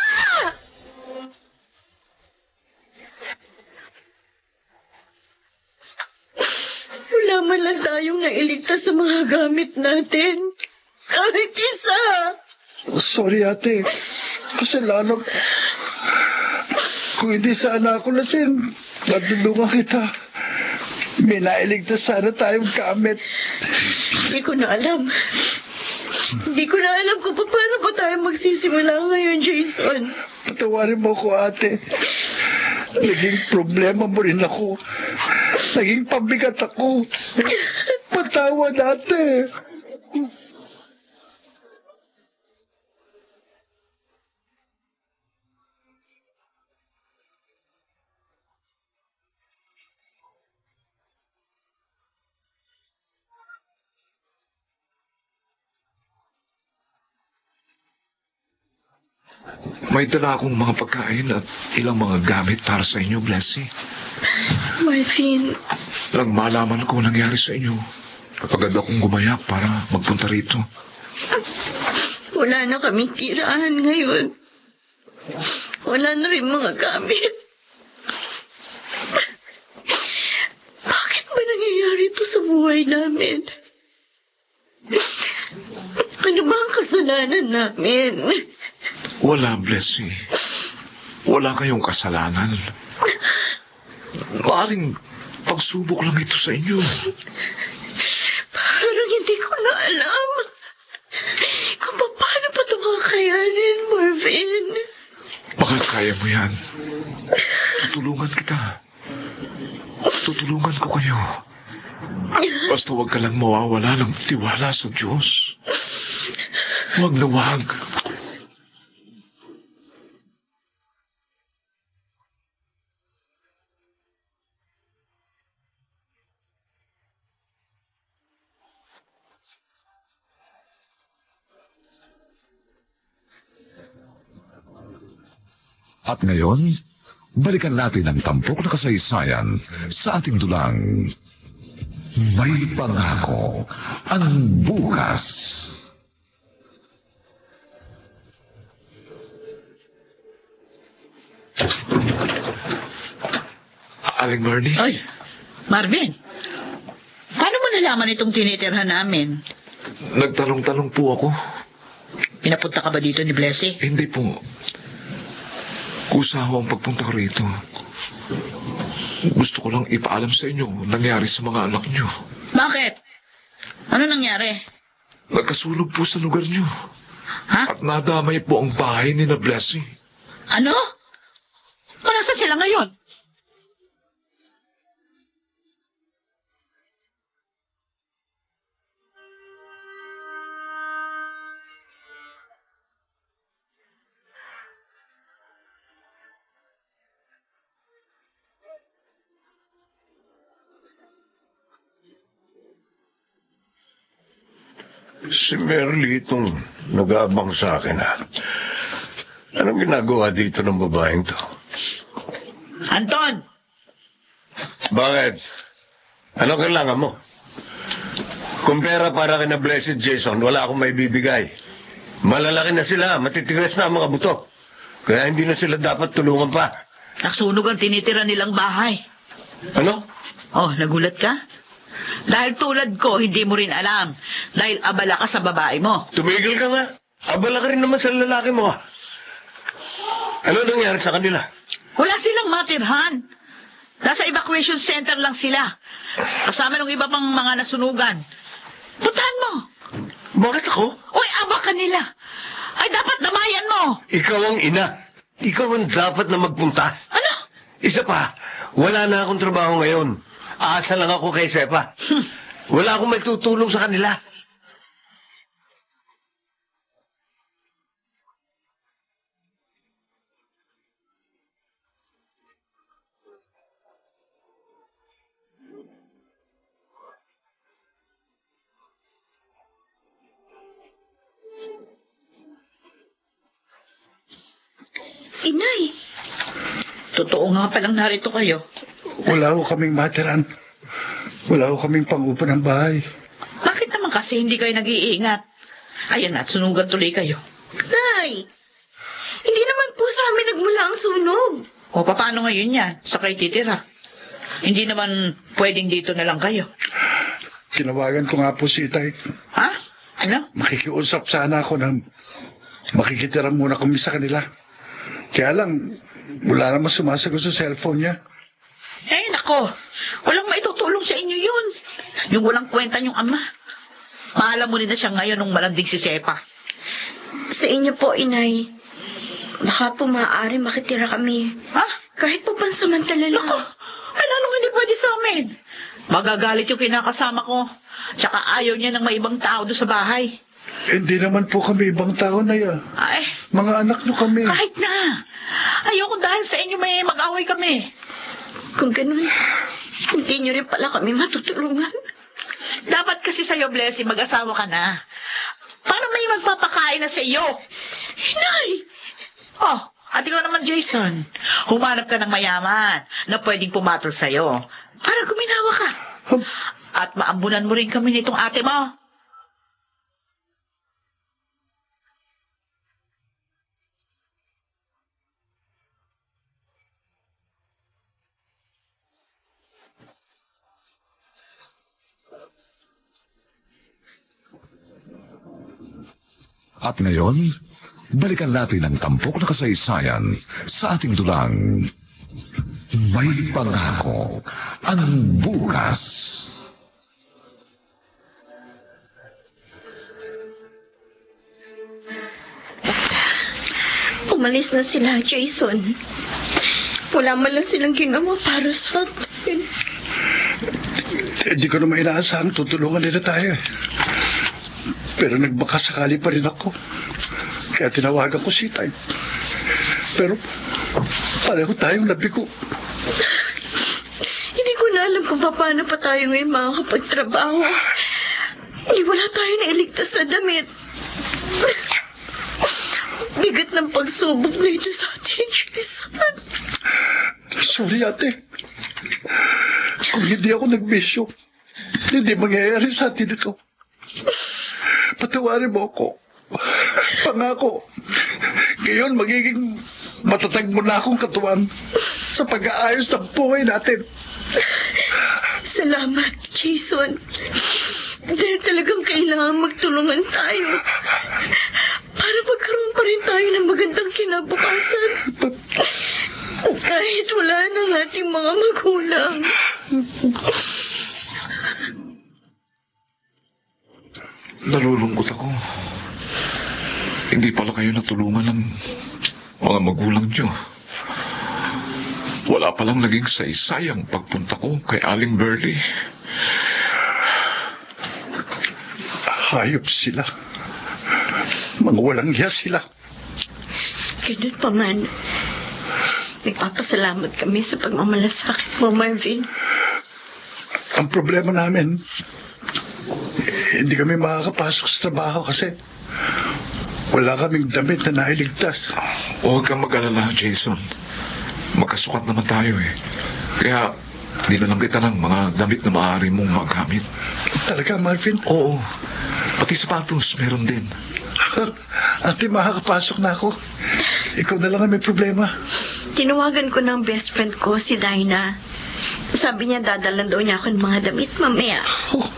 Wala man lang tayong nailigtas sa mga gamit natin. Kahit isa! Sorry, ate. Kasalanan ko. Kung hindi sana ako lasing, natulungan kita. May nailigtas sana tayong gamit. Hindi ko na alam. Hindi ko na alam kung paano pa tayo magsisimula ngayon, Jason. Patawarin mo ko, ate. Naging problema mo rin ako. Naging pabigat ako. Patawad, ate. May dala akong mga pagkain at ilang mga gamit para sa inyo, Blessy. Marvin, Nang malaman ko ang nangyari sa inyo, napagad akong gumayak para magpunta rito. wala na kaming tirahan ngayon. Wala na rin mga gamit. Bakit ba nangyayari ito sa buhay namin? Ano ba ang kasalanan namin? Wala, Blessy. Wala kayong kasalanan. Maaring pagsubok lang ito sa inyo. Parang hindi ko na alam kung paano pa ito kakayanin, Marvin. Baka Mahal, kaya mo yan. Tutulungan kita. Tutulungan ko kayo. Basta huwag ka lang mawawala ng tiwala sa Diyos. Huwag na huwag. At ngayon, balikan natin ang tampok na kasaysayan sa ating dulang May Pangako ang Bukas. Aling Marnie? Ay, Marvin. Paano mo nalaman itong tinitirhan namin? Nagtanong-tanong po ako. Pinapunta ka ba dito ni Blessy? Hindi po. Kusa ho ang pagpunta ko rito. Gusto ko lang ipaalam sa inyo ang nangyari sa mga anak nyo. Bakit? Ano nangyari? Nagkasunog po sa lugar nyo. Ha? At nadamay po ang bahay ni na Blessy. Ano? O nasa sila ngayon? Si Merly itong nag-aabang sa akin, ha? Anong ginagawa dito ng babaeng to? Anton! Bakit? Anong kailangan mo? Kung pera para kina Blessed Jason, wala akong may bibigay. Malalaki na sila, matitigas na ang mga buto. Kaya hindi na sila dapat tulungan pa. Naksunog ang tinitira nilang bahay. Ano? Oh, nagulat ka? Dahil tulad ko, hindi mo rin alam. Dahil abala ka sa babae mo. Tumigil ka nga. Abala ka rin naman sa lalaki mo, ha? Ano nangyari sa kanila? Wala silang matirhan. Nasa evacuation center lang sila. Kasama ng iba pang mga nasunugan. Puntahan mo. Bakit ako? Uy, aba ka nila. Ay, dapat damayan mo. Ikaw ang ina. Ikaw ang dapat na magpunta. Ano? Isa pa, wala na akong trabaho ngayon. Aasa lang ako kay Sepa. Wala akong may tutulong sa kanila. Inay, Totoo nga palang narito kayo. Wala ho kaming matiran. Wala ho kaming pangupo ng bahay. Bakit naman kasi hindi kayo nag-iingat? Ayan at sunugan tuloy kayo. Nay, hindi naman po sa amin nagmula ang sunog. O paano ngayon yan? Sa kayo titira? Hindi naman pwedeng dito na lang kayo. Tinawagan ko nga po si Itay. Ha? Ano? Makikiusap sana ako ng makikitira muna kami sa kanila. Kaya lang, wala naman sumasagot sa cellphone niya. Eh, nako. Walang maitutulong sa inyo yun. Yung walang kwenta yung ama. Maalam mo na siya ngayon nung malanding si Sepa. Sa inyo po, Inay. Baka po maaari makitira kami. Ha? Kahit po pansamantala lang. Nako. Ay, lalong hindi pwede sa amin. Magagalit yung kinakasama ko. Tsaka ayaw niya ng may ibang tao doon sa bahay. Hindi naman po kami ibang tao na yan. Ay, Mga anak nyo kami. kahit na. Ayoko dahil sa inyo may mag-away kami. Kung ganun, hindi nyo rin pala kami matutulungan. Dapat kasi sa'yo, Blessy, mag-asawa ka na. Paano may magpapakain na sa iyo? Inay! Oh, at ikaw naman, Jason. Humanap ka ng mayaman na pwedeng pumatol sa'yo para guminawa ka. At maambunan mo rin kami nitong ate mo. At ngayon, balikan natin ang tampok na kasaysayan sa ating dulang May Pangako ang Bukas. umalis na sila, Jason. Wala man lang silang ginawa para sa atin. Hindi ko naman inaasahang tutulungan nila tayo. Pero nagbakasakali pa rin ako. Kaya tinawagan ko si Tay. Pero pareho tayong nabigo. Hindi ko na alam kung paano pa tayo ngayon makakapagtrabaho. Hindi wala tayo na iligtas na damit. Bigat ng pagsubok na ito sa atin, Jason. Sorry, ate. Kung hindi ako nagbisyo, hindi mangyayari sa atin ito. Patawarin mo ako. Pangako. Ngayon, magiging matatag mo na akong katuwang sa pag-aayos ng buhay natin. Salamat, Jason. Dahil talagang kailangan magtulungan tayo para magkaroon pa rin tayo ng magandang kinabukasan. Kahit wala ng ating mga magulang. Nalulungkot ako. Hindi pala kayo natulungan ng mga magulang niyo. Wala palang naging saysay ang pagpunta ko kay Aling Burley. Hayop sila. Mga walang hiya sila. Ganun pa man. Nagpapasalamat kami sa pagmamalasakit mo, Marvin. Ang problema namin, hindi kami makakapasok sa trabaho kasi wala kaming damit na nailigtas. Huwag kang mag-alala, Jason. Magkasukat naman tayo eh. Kaya, dinalang kita ng mga damit na maaari mong magamit. Talaga, Marvin? Oo. Pati sapatos, meron din. Ate, makakapasok na ako. Ikaw na lang ang may problema. Tinawagan ko ng best friend ko, si Dinah. Sabi niya dadalan daw niya ako ng mga damit mamaya. Oh,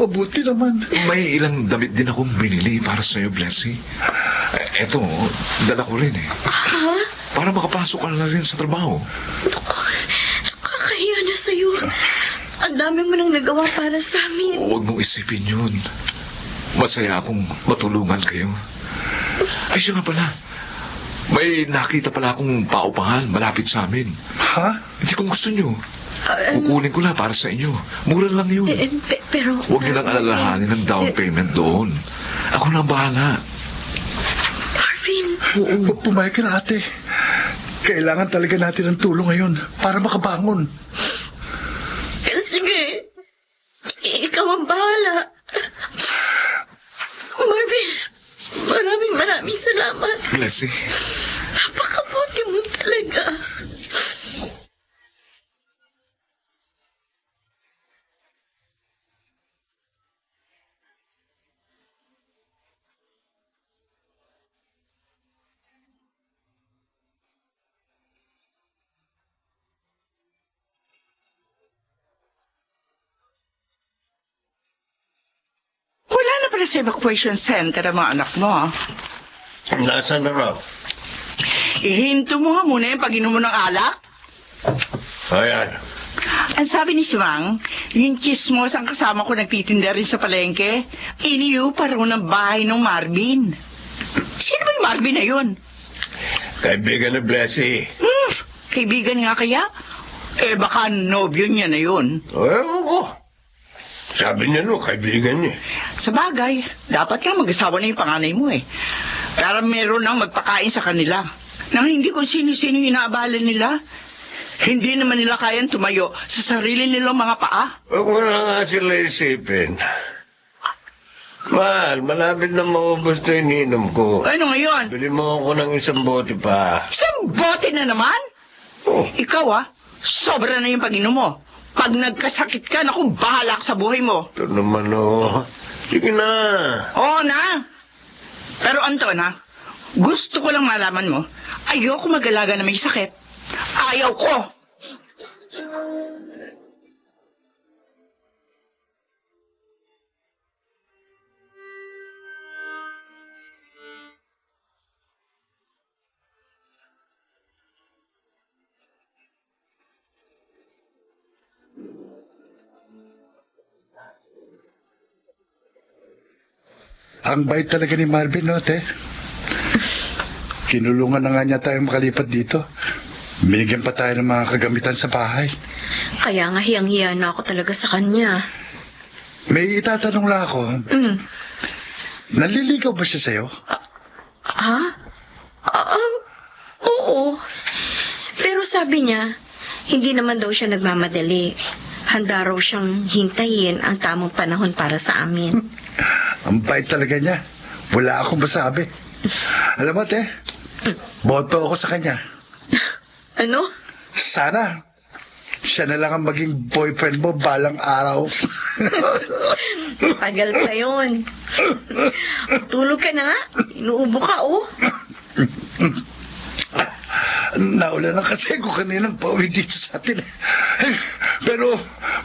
mabuti naman. May ilang damit din akong binili para sa'yo, Blessy. Eto, dala ko rin eh. Ha? Para makapasok ka na rin sa trabaho. Nakakahiya na sa'yo. Ang dami mo nang nagawa para sa amin. Huwag mong isipin yun. Masaya akong matulungan kayo. Ay, siya nga pala. May nakita pala akong paupahan malapit sa amin. Ha? Hindi kung gusto nyo. Kukunin ko na para sa inyo. Mura lang yun. Pero... Huwag niyo lang alalahanin ng down payment doon. Ako na ang bahala. Marvin. Oo, pumayag ka na, ate. Kailangan talaga natin ng tulong ngayon para makabangon. Sige. Ikaw ang bahala. Marvin, maraming salamat. Blessy. Napakabuti mo talaga. Wala na pala sa evacuation center ang mga anak mo, ah. Nasaan na raw? Ihinto mo nga muna yung pag-inom mo ng alak. Ayan. Ang sabi ni Simang, yung chismos ang kasama ko nagtitinda rin sa palengke, iniyo pa raw ng bahay ng Marvin. Sino ba yung Marvin na yun? Kaibigan ni Blessy. Kaibigan nga kaya? Eh baka nobyo niya na yun. Ewan ko. Sabi niya no, kaibigan niya. Sa bagay, dapat nga mag-asawa na yung panganay mo eh. Para meron nang magpakain sa kanila. Nang hindi kung sino-sino yung inaabala nila. Hindi naman nila kayang tumayo sa sarili nilang mga paa. Huwag mo na nga sila isipin. Mahal, malapit na maubos na ininom ko. Ano ngayon? Bili mo ako ng isang bote pa. Isang bote na naman? Oh, Ikaw sobra na yung pag-inom mo. Pag nagkasakit ka, naku, bahala ka sa buhay mo. ito naman oh. Sige na. Oo na. Pero Anton, gusto ko lang malaman mo, ayoko mag-alaga na may sakit. Ayaw ko. Ang bait talaga ni Marvin, no, ate? Kinulungan na nga niya tayo makalipat dito. Binigyan pa tayo ng mga kagamitan sa bahay. Kaya nga hiyang-hiya na ako talaga sa kanya. May itatanong lang ako. Naliligaw ba siya sa'yo? Ha? Oo. Pero sabi niya, hindi naman daw siya nagmamadali. Handa raw siyang hintayin ang tamang panahon para sa amin. Ang bait talaga niya. Wala akong masabi. Alam mo, te, boto ako sa kanya. Ano? Sana, siya na lang ang maging boyfriend mo balang araw. Tagal pa yun. Tulog ka na nga. Inuubo ka, oh. Naula na kasi ko kaninang pauwi dito sa atin. Pero,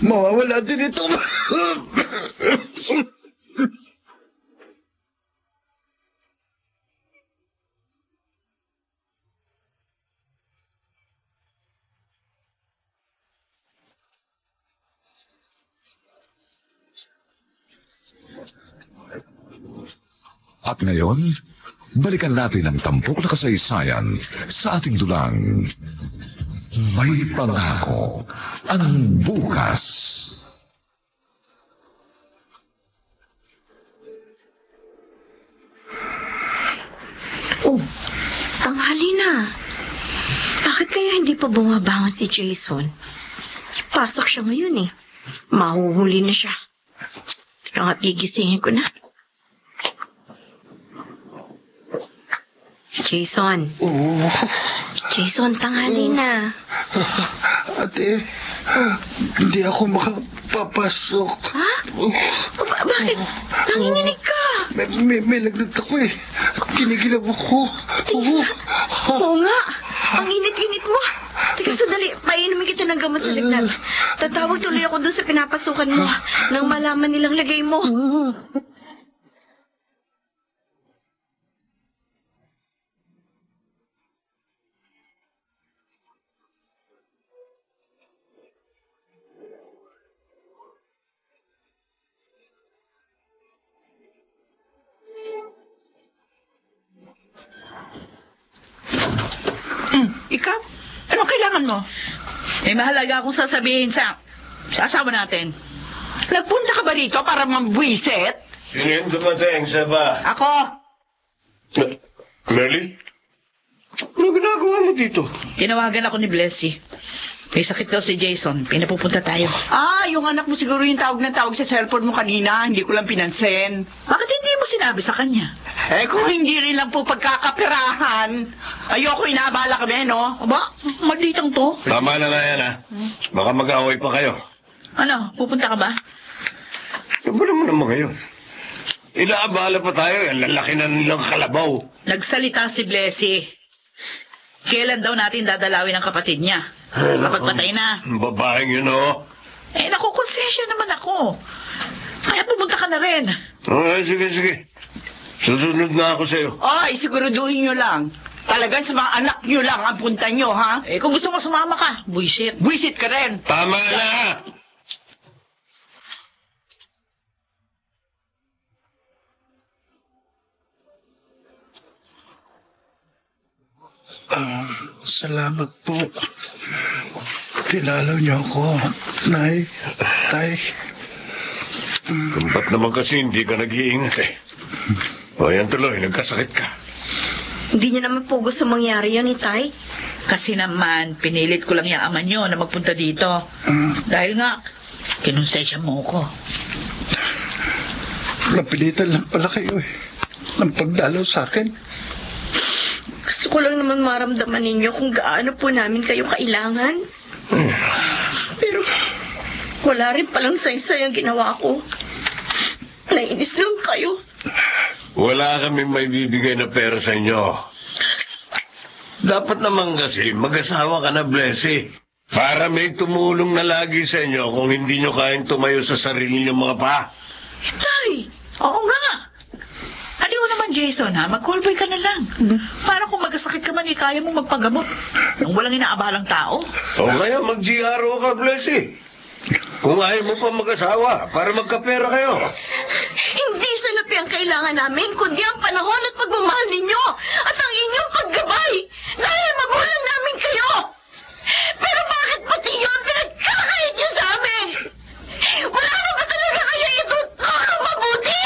mawawala din ito. At ngayon, balikan natin ang tampok na kasaysayan sa ating dulang May Pangako ang Bukas. Oh, tanghali na. Bakit kaya hindi pa bumabangon si Jason? Pasok siya ngayon eh. Mahuhuli na siya. Kaya nga gigisingin ko na. Jason. Oo. Jason, tanghali na. Ate, hindi ako makapapasok. Ha? Bakit? Nanginginig ka. May lagnat ako eh. Kinigilaw ako. Oo nga. Ang init-init mo. Teka, sandali. Painumin kita ng gamot sa lagnat. Tatawag tuloy ako doon sa pinapasukan mo nang malaman nilang lagay mo. Ikaw? Anong kailangan mo? May mahalaga akong sasabihin sa asawa natin. Nagpunta ka ba rito para mambwisit? Sino yung dumating sa ba? Ako? Merly? Ano ginagawa mo dito? Tinawagan ako ni Blessy. May sakit daw si Jason. Pinapupunta tayo. Yung anak mo siguro yung tawag ng tawag sa cellphone mo kanina. Hindi ko lang pinansin. Bakit hindi mo sinabi sa kanya? Kung hindi rin lang po pagkakapirahan, ayoko inaabala kami, no? Aba, malditang to. Tama na nga yan, ha? Baka mag-away pa kayo. Ano, pupunta ka ba? Ano ba naman ngayon? Inaabala pa tayo. Ang lalaki na nilang kalabaw. Nagsalita si Blessy. Kailan daw natin dadalawin ang kapatid niya? Kapag patay na. Babaeng yun, oh. Naku, konsensya naman ako. Kaya pumunta ka na rin. Sige. Susunod na ako sa'yo. Siguraduhin nyo lang. Talagang sa mga anak nyo lang ang punta nyo, ha? Kung gusto mo sumama ka, buisit. Buisit ka rin. Tama na! Salamat po. Tinalaw niyo ako, Nay, Tay. Ba't naman kasi hindi ka nag-iingat eh? O yan tuloy, nagkasakit ka. Hindi niya naman po gusto mangyari yan, Tay. Kasi naman, pinilit ko lang yung ama niyo na magpunta dito. Dahil nga, kinonsensya mo ko. Napilitan lang pala kayo eh. Ng pagdalaw sa akin. Gusto ko lang naman maramdaman ninyo kung gaano po namin kayo kailangan. Pero, wala rin palang saysay ang ginawa ko. Nainis lang kayo. Wala kami may bibigay na pera sa inyo. Dapat naman kasi mag-asawa ka na, Blessy. Para may tumulong na lagi sa inyo kung hindi nyo kayang tumayo sa sarili nyo mga pa. Tay, oo nga. Aliw naman, Jason, ha? Mag-callboy ka na lang. Para kung magkasakit ka man, kaya mo magpagamot. Nang walang inaabalang tao. O kaya mag-GRO ka, Blessy. Kung ayaw mo pa mag-asawa, para magkapera kayo. Hindi salapi ang kailangan namin, kundi ang panahon at pagmamahal ninyo at ang inyong paggabay dahil magulang namin kayo. Pero bakit pati yun pinagkakait niyo sa amin? Wala na ba talaga kayo itutulong mabuti?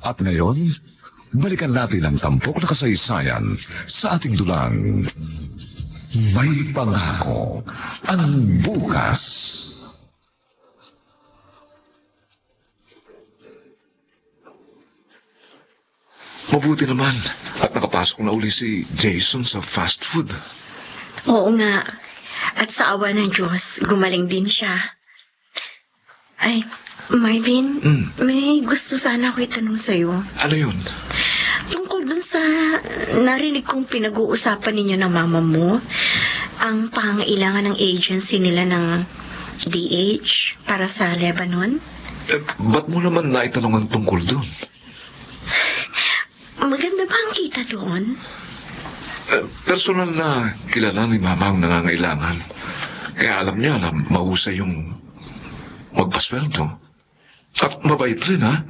At ngayon, balikan natin ang tampok na kasaysayan sa ating dulang May Pangako ang Bukas. Mabuti naman at nakapasok na uli si Jason sa fast food. Oo nga. At sa awa ng Diyos, gumaling din siya. Ay, Marvin, may gusto sana ako itanong sa'yo. Ano yun? Tungkol dun sa narinig kong pinag-uusapan ninyo ng mama mo, ang pangailangan ng agency nila ng DH para sa Lebanon. Ba't mo naman naitanong ang tungkol doon? Maganda ba ang kita doon? Personal na kilala ni Mama ang nangangailangan. Kaya alam niya na mahusay yung magpasweldo. At mabait rin, ha?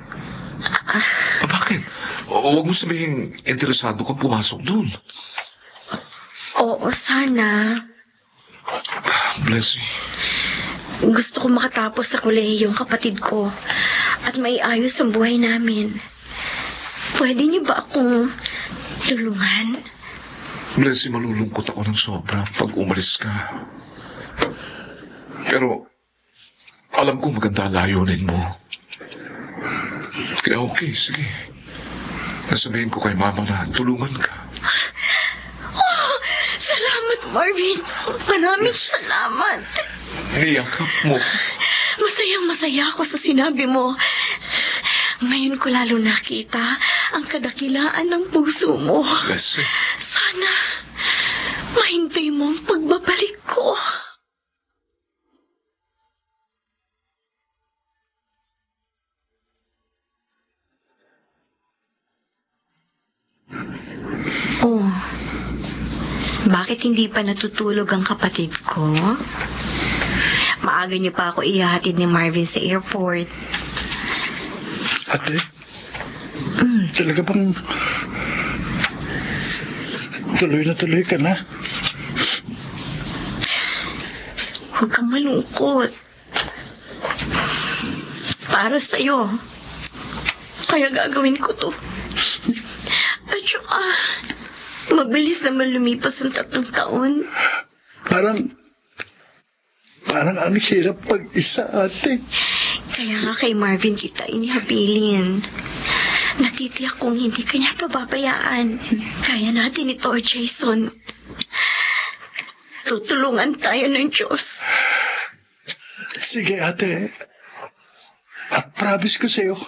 Bakit? Huwag mo sabihin interesado kang pumasok doon. Oo, sana. Bless you. Gusto ko makatapos sa kolehiyo yung kapatid ko at maiayos ang buhay namin. Pwede niyo ba akong tulungan? Bless you, malulungkot ako ng sobra pag umalis ka. Pero, alam ko maganda ang layunin mo. Kaya okay, sige. Nasabihin ko kay Mama na tulungan ka. Oh, salamat, Marvin. Maraming salamat. Niyakap mo. Masayang-masaya ako sa sinabi mo. Ngayon ko lalo nakita ang kadakilaan ng puso mo. Bless you. Sana mahintay mo ang pagbabalik ko. Oh, bakit hindi pa natutulog ang kapatid ko? Maaga niyo pa ako ihahatid ni Marvin sa airport. Ate, talaga bang tuloy na tuloy ka na? Huwag kang malungkot. Para sa'yo. Kaya gagawin ko to. At saka, mabilis naman lumipas ang 3 taon. Parang ang hirap pag-isa, ate. Kaya nga kay Marvin kita inihabilin. Natitiyak kong hindi kanya pababayaan. Kaya natin ito, Jason. Tutulungan tayo ng Diyos. Sige, ate. At promise ko sa'yo,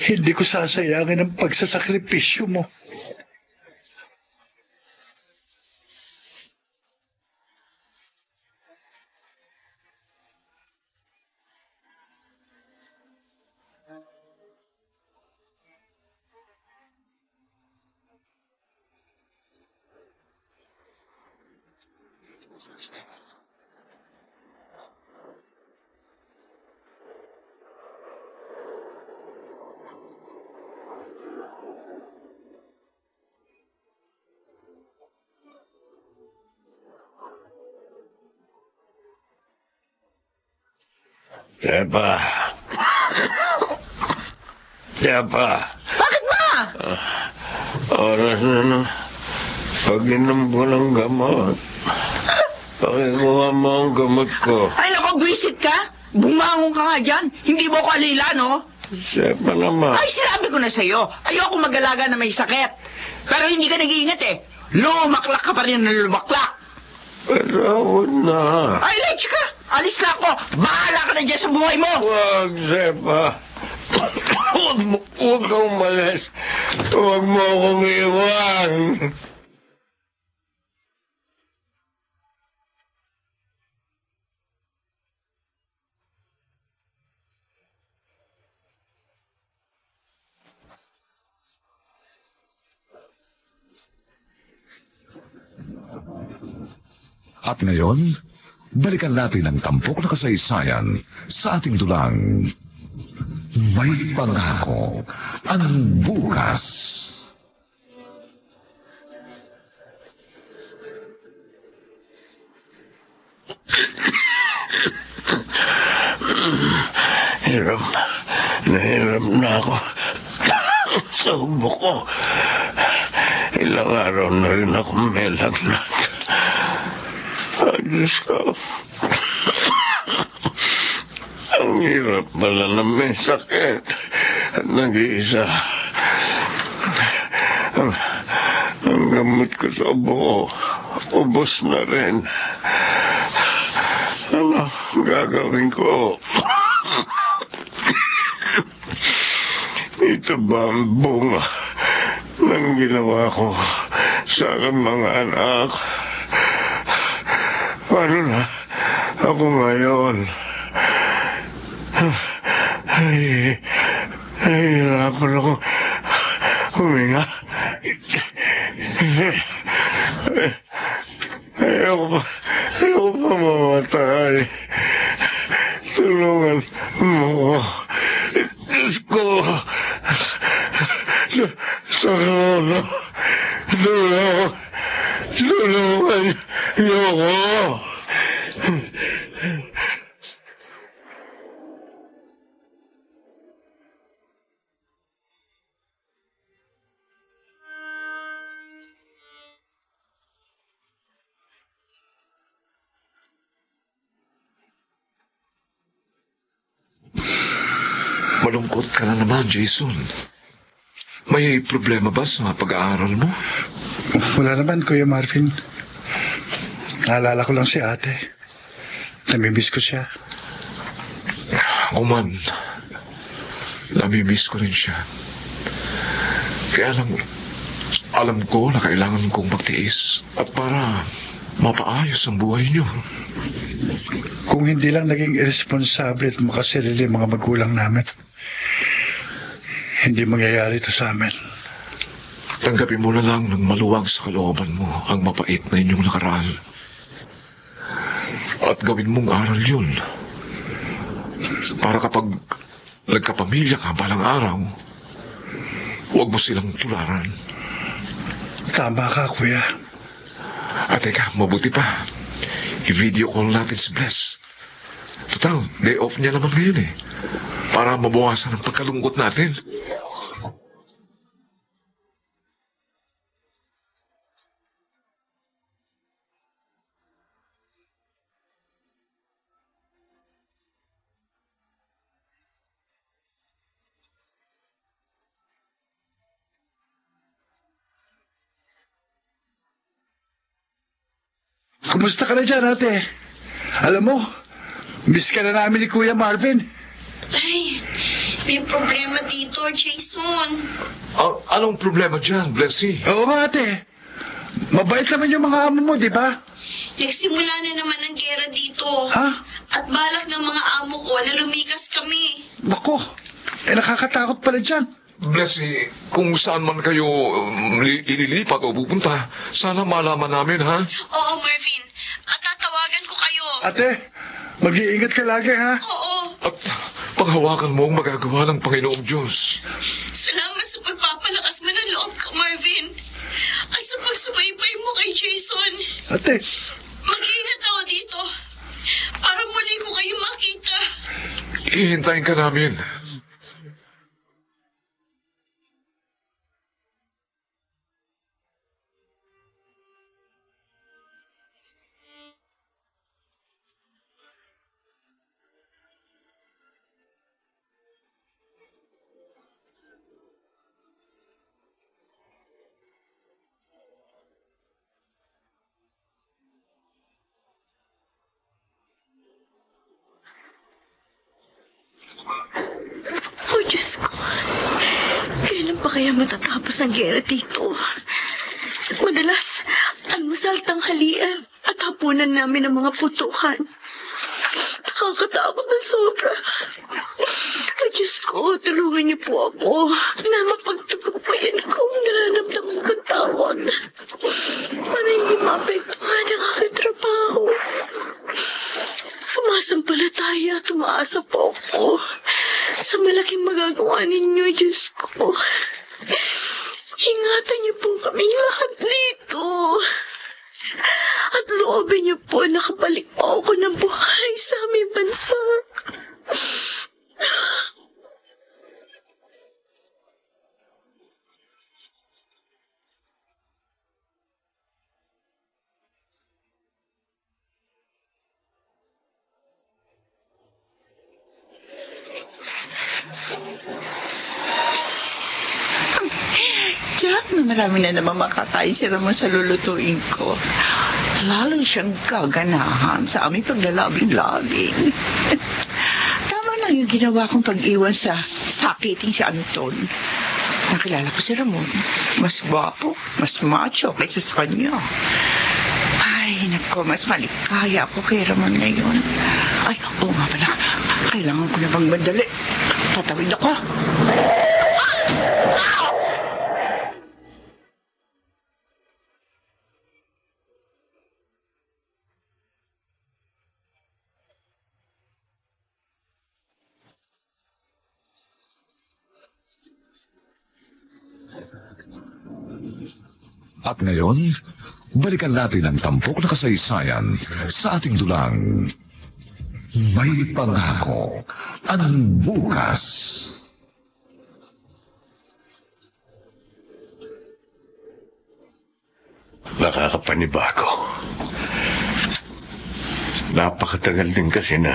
hindi ko sasayangin ang pagsasakripisyo mo. Tepa. Bakit ba? Oras na ng pag-inom ko ng gamot. Pakikuha mo ang gamot ko. Ay, naku, visit ka? Bumangon ka nga dyan. Hindi mo ko alila, no? Sepa naman. Ay, sinabi ko na sa'yo. Ayoko mag-alaga na may sakit. Pero hindi ka nag-iingat eh. Lumaklak ka pa rin na lumaklak. Pero na. Ay, let's ka. Alis na ako. Bahala ka na dyan sa buhay mo. Wag, Sepa. Huwag kang umalis. Huwag mo akong iwan. At ngayon, balikan natin ang tampok na kasaysayan sa ating dulang May Pangako ang Bukas. Hiram. Nahiram na ako. Sa ubo ko. Ilang araw na rin ako may lagnat. Diyos ko. Ang hirap pala na may sakit. At nag-iisa. Ang gamot ko sa ubo ko, ubos na rin. Ano gagawin ko? Ito ba ang bunga ng ginawa ko sa aking mga anak? Paano na ako ngayon? Nahihirapan ako huminga. Ayoko pa mamatay. Tulungan mo ko. Diyos ko. Sa karoon. Tulungan niyo ko. Malungkot ka na naman, Jason. May problema ba sa pag-aaral mo? Wala naman, Kuya Marvin. Naalala ko lang si ate. Namimiss ko siya. Ako man, namimiss ko rin siya. Kaya lang, alam ko na kailangan kong magtiis at para mapaayos ang buhay niyo. Kung hindi lang naging irresponsable at makasarili ang mga magulang namin, hindi mangyayari ito sa amin. Tanggapin mo na lang ng maluwag sa kalooban mo ang mapait na inyong nakaraan. At gawin mong aral yun. Para kapag nagkapamilya ka balang araw, huwag mo silang tularan. Tama ka, Kuya. At teka, mabuti pa. I-video call natin si Bless. Total, day off niya naman ngayon eh. Para mabawasan ang pagkalungkot natin. Kumusta ka na dyan, ate? Alam mo, miss ka na namin ni Kuya Marvin. Ay, may problema dito, Jason. Anong problema dyan, Blessy? Oo nga, ate. Mabait naman yung mga amo mo, di ba? Nagsimula na naman ang gera dito. Ha? At balak ng mga amo ko na lumikas kami. Nako, nakakatakot pala dyan. Blessy, kung saan man kayo ililipat o pupunta, sana malaman namin, ha? Oo, Marvin. At tatawagan ko kayo. Ate, mag-iingat ka lagi, ha? Oo. At panghawakan mo ang magagawa ng Panginoong Diyos. Salamat sa pagpapalakas mo ng loob ko, Marvin. At sa pagsubaybay mo kay Jason. Ate, Mag-iingat ako dito. Para muli ko kayo makita. Ihintayin ka namin. Oh, Diyos ko. Kailan pa kaya matatapos ang gera dito? Madalas, almusal, tanghalian at hapunan namin ang mga putuhan. Nakakatakot ng sobra. Oh, Diyos ko, tulungan niyo po ako na mapagtagumpayan ko ang nararamdaman kong takot para hindi maapekto Sana tumaasa po ako sa malaking magagawa ninyo, Diyos ko. Ingatan niyo po kaming lahat dito. At loobin niyo po na nakabalik po ako ng buhay sa aming bansa. Jack, marami na naman makakain si Ramon sa lulutuin ko. Lalo siyang gaganahan sa aming paglalabing-labing. Tama lang yung ginawa kong pag-iwan sa sakiting si Anton. Nakilala ko si Ramon. Mas gwapo, mas macho kaysa sa kanya. Ay, nako, mas malikaya ako kay Ramon ngayon. Ay, oo nga pala. Kailangan ko na bang madali. Tatawid ako. At ngayon, balikan natin ang tampok na kasaysayan sa ating dulang May Pangako ang Bukas. Nakakapanibago. Napakatagal din kasi na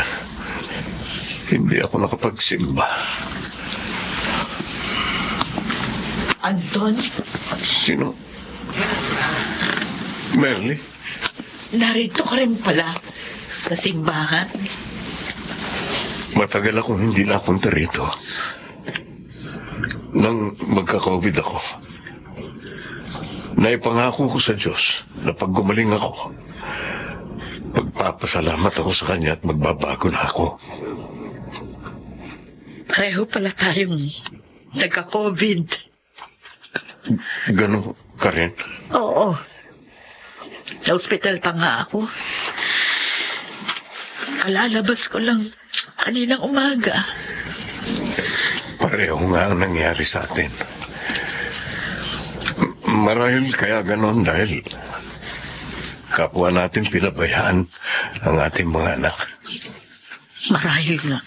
hindi ako nakapagsimba. Anton, Sino? Merly? narito ka rin pala sa simbahan. Matagal akong hindi napunta rito. Nang magka-COVID ako, naipangako ko sa Diyos na pag gumaling ako, magpapasalamat ako sa Kanya at magbabago na ako. Pareho pala tayong nagka-COVID. Ganun ka rin? Oo. Sa-hospital pa nga ako. Alalabas ko lang kaninang umaga. Pareho nga ang nangyari sa atin. Marahil kaya ganon dahil kapwa natin pinabayaan ang ating mga anak. Marahil nga.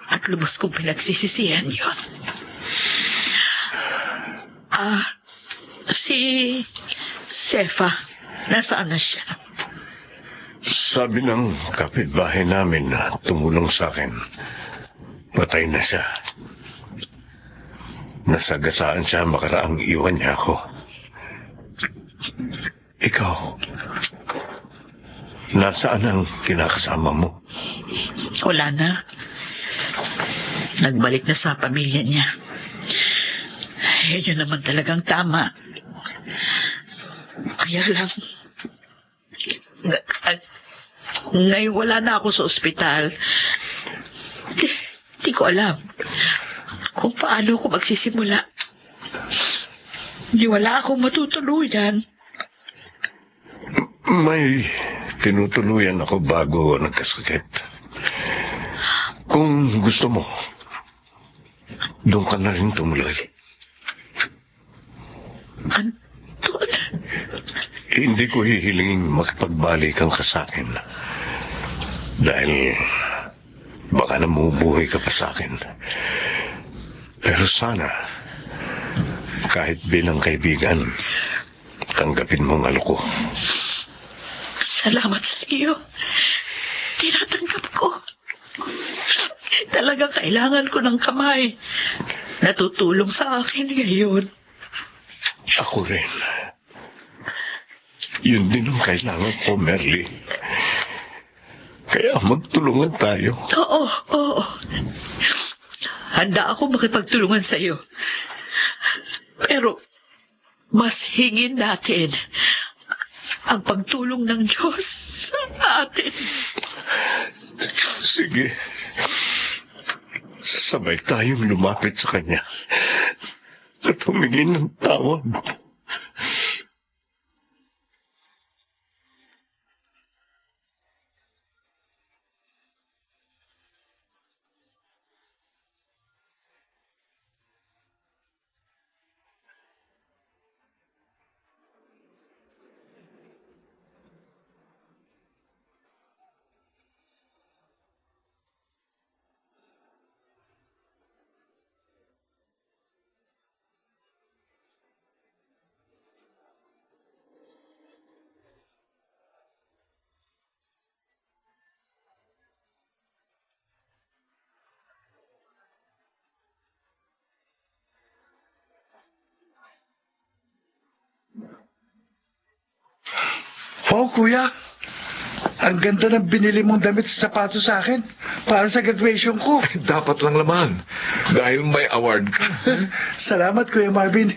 At lubos kong pinagsisisihan yun. Si Sefa, nasaan na siya? Sabi ng kapitbahay namin na tumulong sa akin, patay na siya. Nasagasaan siya makaraang iwan niya ako. Ikaw, nasaan ang kinakasama mo? Wala na. Nagbalik na sa pamilya niya. Yun naman talagang tama. Kaya lang, ngayon wala na ako sa ospital. Di ko alam kung paano ako magsisimula. Di wala akong matutuluyan. May tinutuluyan ako bago nagkasakit. Kung gusto mo, doon ka na rin tumuloy. Anton, Hindi ko hihilingin makipagbalikan ka sa akin. Dahil baka namubuhay ka pa sa akin. Pero sana, kahit bilang kaibigan, tanggapin mo ang aloko. salamat sa iyo. Tinatanggap ko. Talagang kailangan ko ng kamay. Natutulong sa akin ngayon. Ako rin. Yun din ang kailangan ko, Merly. Kaya magtulungan tayo. Oo. Handa ako makipagtulungan sa iyo. Pero, mas hingin natin ang pagtulong ng Diyos sa atin. Sige. Sabay tayong lumapit sa Kanya at humingi ng tawad. Oh, kuya. Ang ganda ng binili mong damit sa sapatos sa akin para sa graduation ko. Dapat lang naman. Dahil may award ka. Salamat, Kuya Marvin.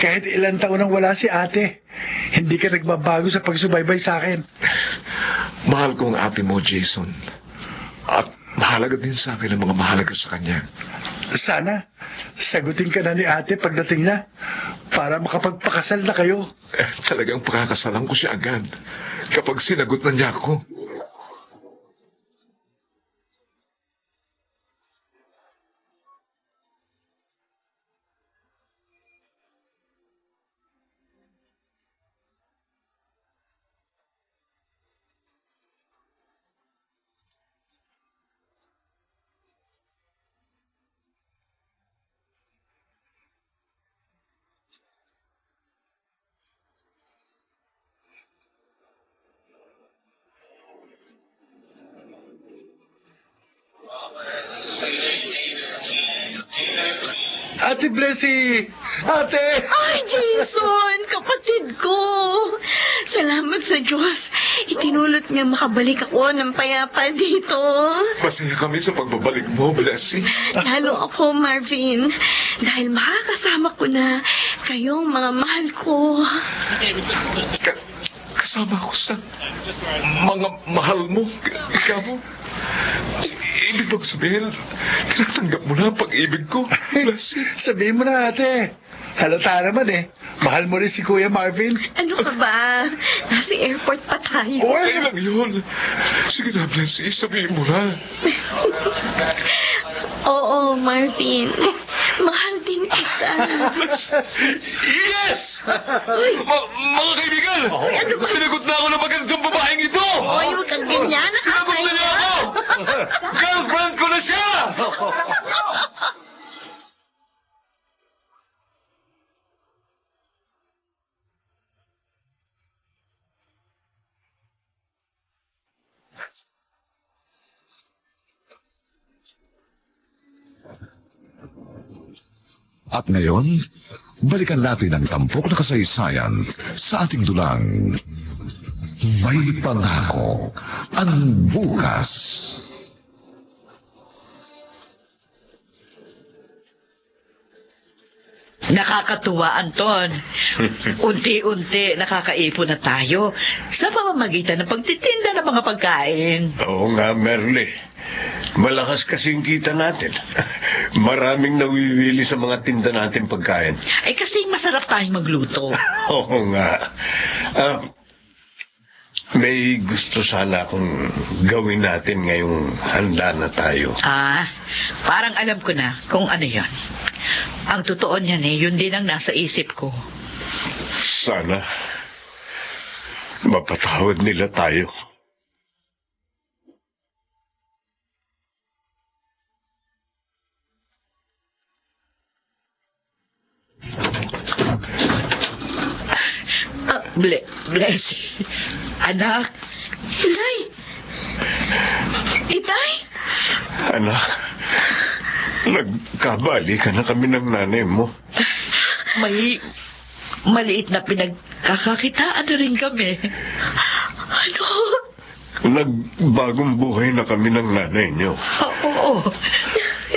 Kahit ilang taon nang wala si ate, hindi ka nagbabago sa pagsubaybay sa akin. Mahal ko ang ate mo, Jason. At mahalaga din sa akin ang mga mahalaga sa kanya. Sana, sagutin ka na ni ate pagdating niya para makapagpakasal na kayo. Talagang pakakasalan ko siya agad kapag sinagot na niya ako. Ate Blessy! Ate! Ay, Jason! Kapatid ko! Salamat sa Diyos. Itinulot niya makabalik ako ng payapa dito. Masaya kami sa pagbabalik mo, Blessing. Lalo ako, Marvin. Dahil makakasama ko na kayong mga mahal ko. Kasama ko sa mga mahal mo. Ikaw mo. Ibig bang sabihin, tinatanggap mo na ang pag-ibig ko, Blessing? Sabihin mo na, ate. Halata naman eh. Mahal mo rin si Kuya Marvin. Ano ka ba? Nasa airport pa tayo. Okay lang yun. Sige na, Blessing, sabihin mo na. Oo, Marvin. Mahal din kita. Yes! Mga kaibigan! ano ba? Sinagot na ako ng magandang babaeng ito! Hoy, huwag kang ganyan. Sinagot na niya ako! Girlfriend ko na siya! At ngayon, balikan natin ang tampok na kasaysayan sa ating dulang. May pangako ang bukas. Nakakatuwa, Anton. Unti-unti nakakaipon na tayo sa pamamagitan ng pagtitinda ng mga pagkain. Oo nga, Merle. Malakas kasing kita natin. Maraming nawiwili sa mga tinda natin pagkain. Ay kasi masarap tayong magluto. Oo nga. May gusto sana akong gawin natin ngayong handa na tayo. Parang alam ko na kung ano yon. Ang totoo niyan yun din ang nasa isip ko. Sana mapatawad nila tayo. Bless. Anak. Inay! Itay! Anak, nagkabali ka na kami ng nanay mo. May maliit na pinagkakakitaan na rin kami. Ano? Nagbagong buhay na kami ng nanay niyo. Oo.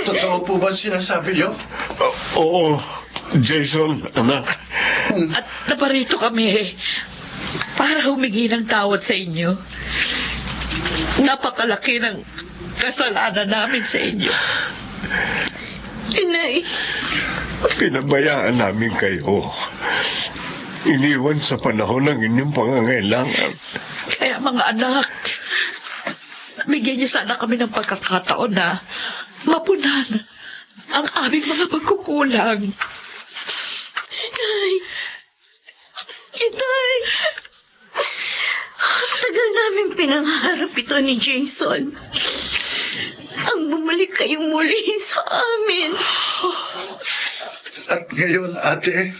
Totoo po ba sinasabi niyo? Oo, Jason, anak. At naparito kami para humingi ng tawad sa inyo. Napakalaki ng kasalanan namin sa inyo. Inay! Pinabayaan namin kayo. Iniwan sa panahon ng inyong pangangailangan. Kaya mga anak, bigyan niyo sana kami ng pagkakataon na mapunan ang aming mga pagkukulang. Inay! Itay! Tagal namin pinangarap ito ni Jason. Ang bumalik kayong muli sa amin. At ngayon, ate,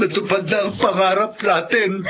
natupad na ang pangarap natin.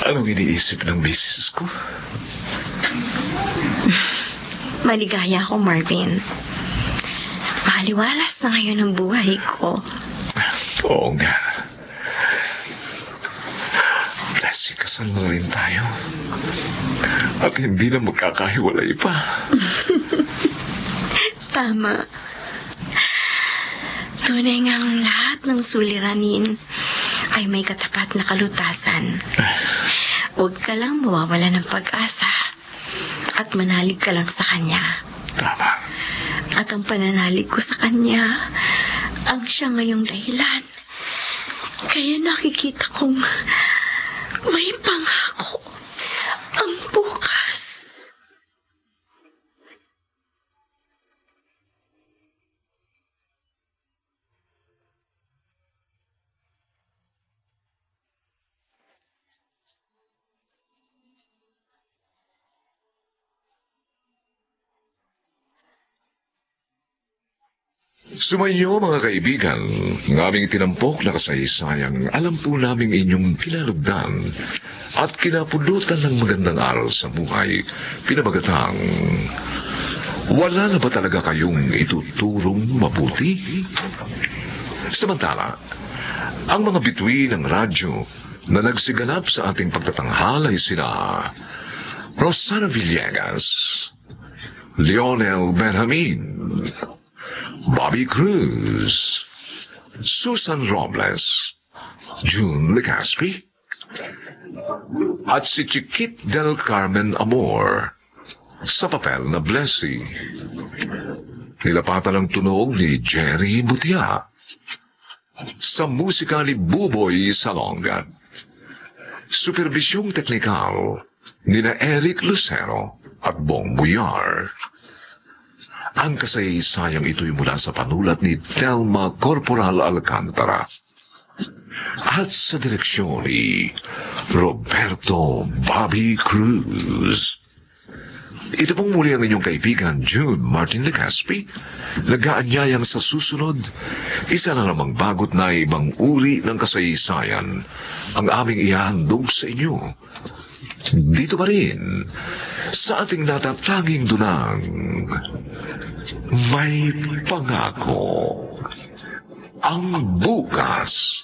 Anong iniisip ng misis ko? Maligaya ako, Marvin. Maaliwalas na ngayon ang buhay ko. Oo nga. Kasi kasal na rin tayo. At hindi na magkakahiwalay pa. Tama. Tunay nga ang lahat ng suliranin ay may katapat na kalutasan. Huwag ka lang mawawala ng pag-asa at manalig ka lang sa Kanya. Tama. At ang pananalig ko sa Kanya ang siya ngayong dahilan. Kaya nakikita kong may pangako ang bukas. Sumainyo mga kaibigan, ng aming tinampok na kasaysayang alam po namin inyong kinalugdan at kinapulutan ng magandang aral sa buhay, pinamagatang, wala na ba talaga kayong ituturong mabuti? Samantala, ang mga bituin ng radyo na nagsiganap sa ating pagtatanghal ay sina Rosana Villegas, Lionel Benjamin, Bobby Cruz, Susan Robles, June Legaspi, at si Chiquit del Carmen Amor sa papel na Blessy. Nilapatan ang tunog ni Jerry Butia sa musika ni Buboy Salonga. Supervisyong teknikal ni na Eric Lucero at Bong Buyar. Ang kasaysayang ito'y mula sa panulat ni Telma Corporal Alcantara at sa direksyon ni Roberto Bobby Cruz. Ito pong muli ang inyong kaibigan Jude Martin Legaspi, nag-aanyayang sa susunod, isa na namang bagot na ibang uri ng kasaysayan ang aming ihahandog sa inyo. Dito pa rin, sa ating natatanging dunang, may pangako ang bukas.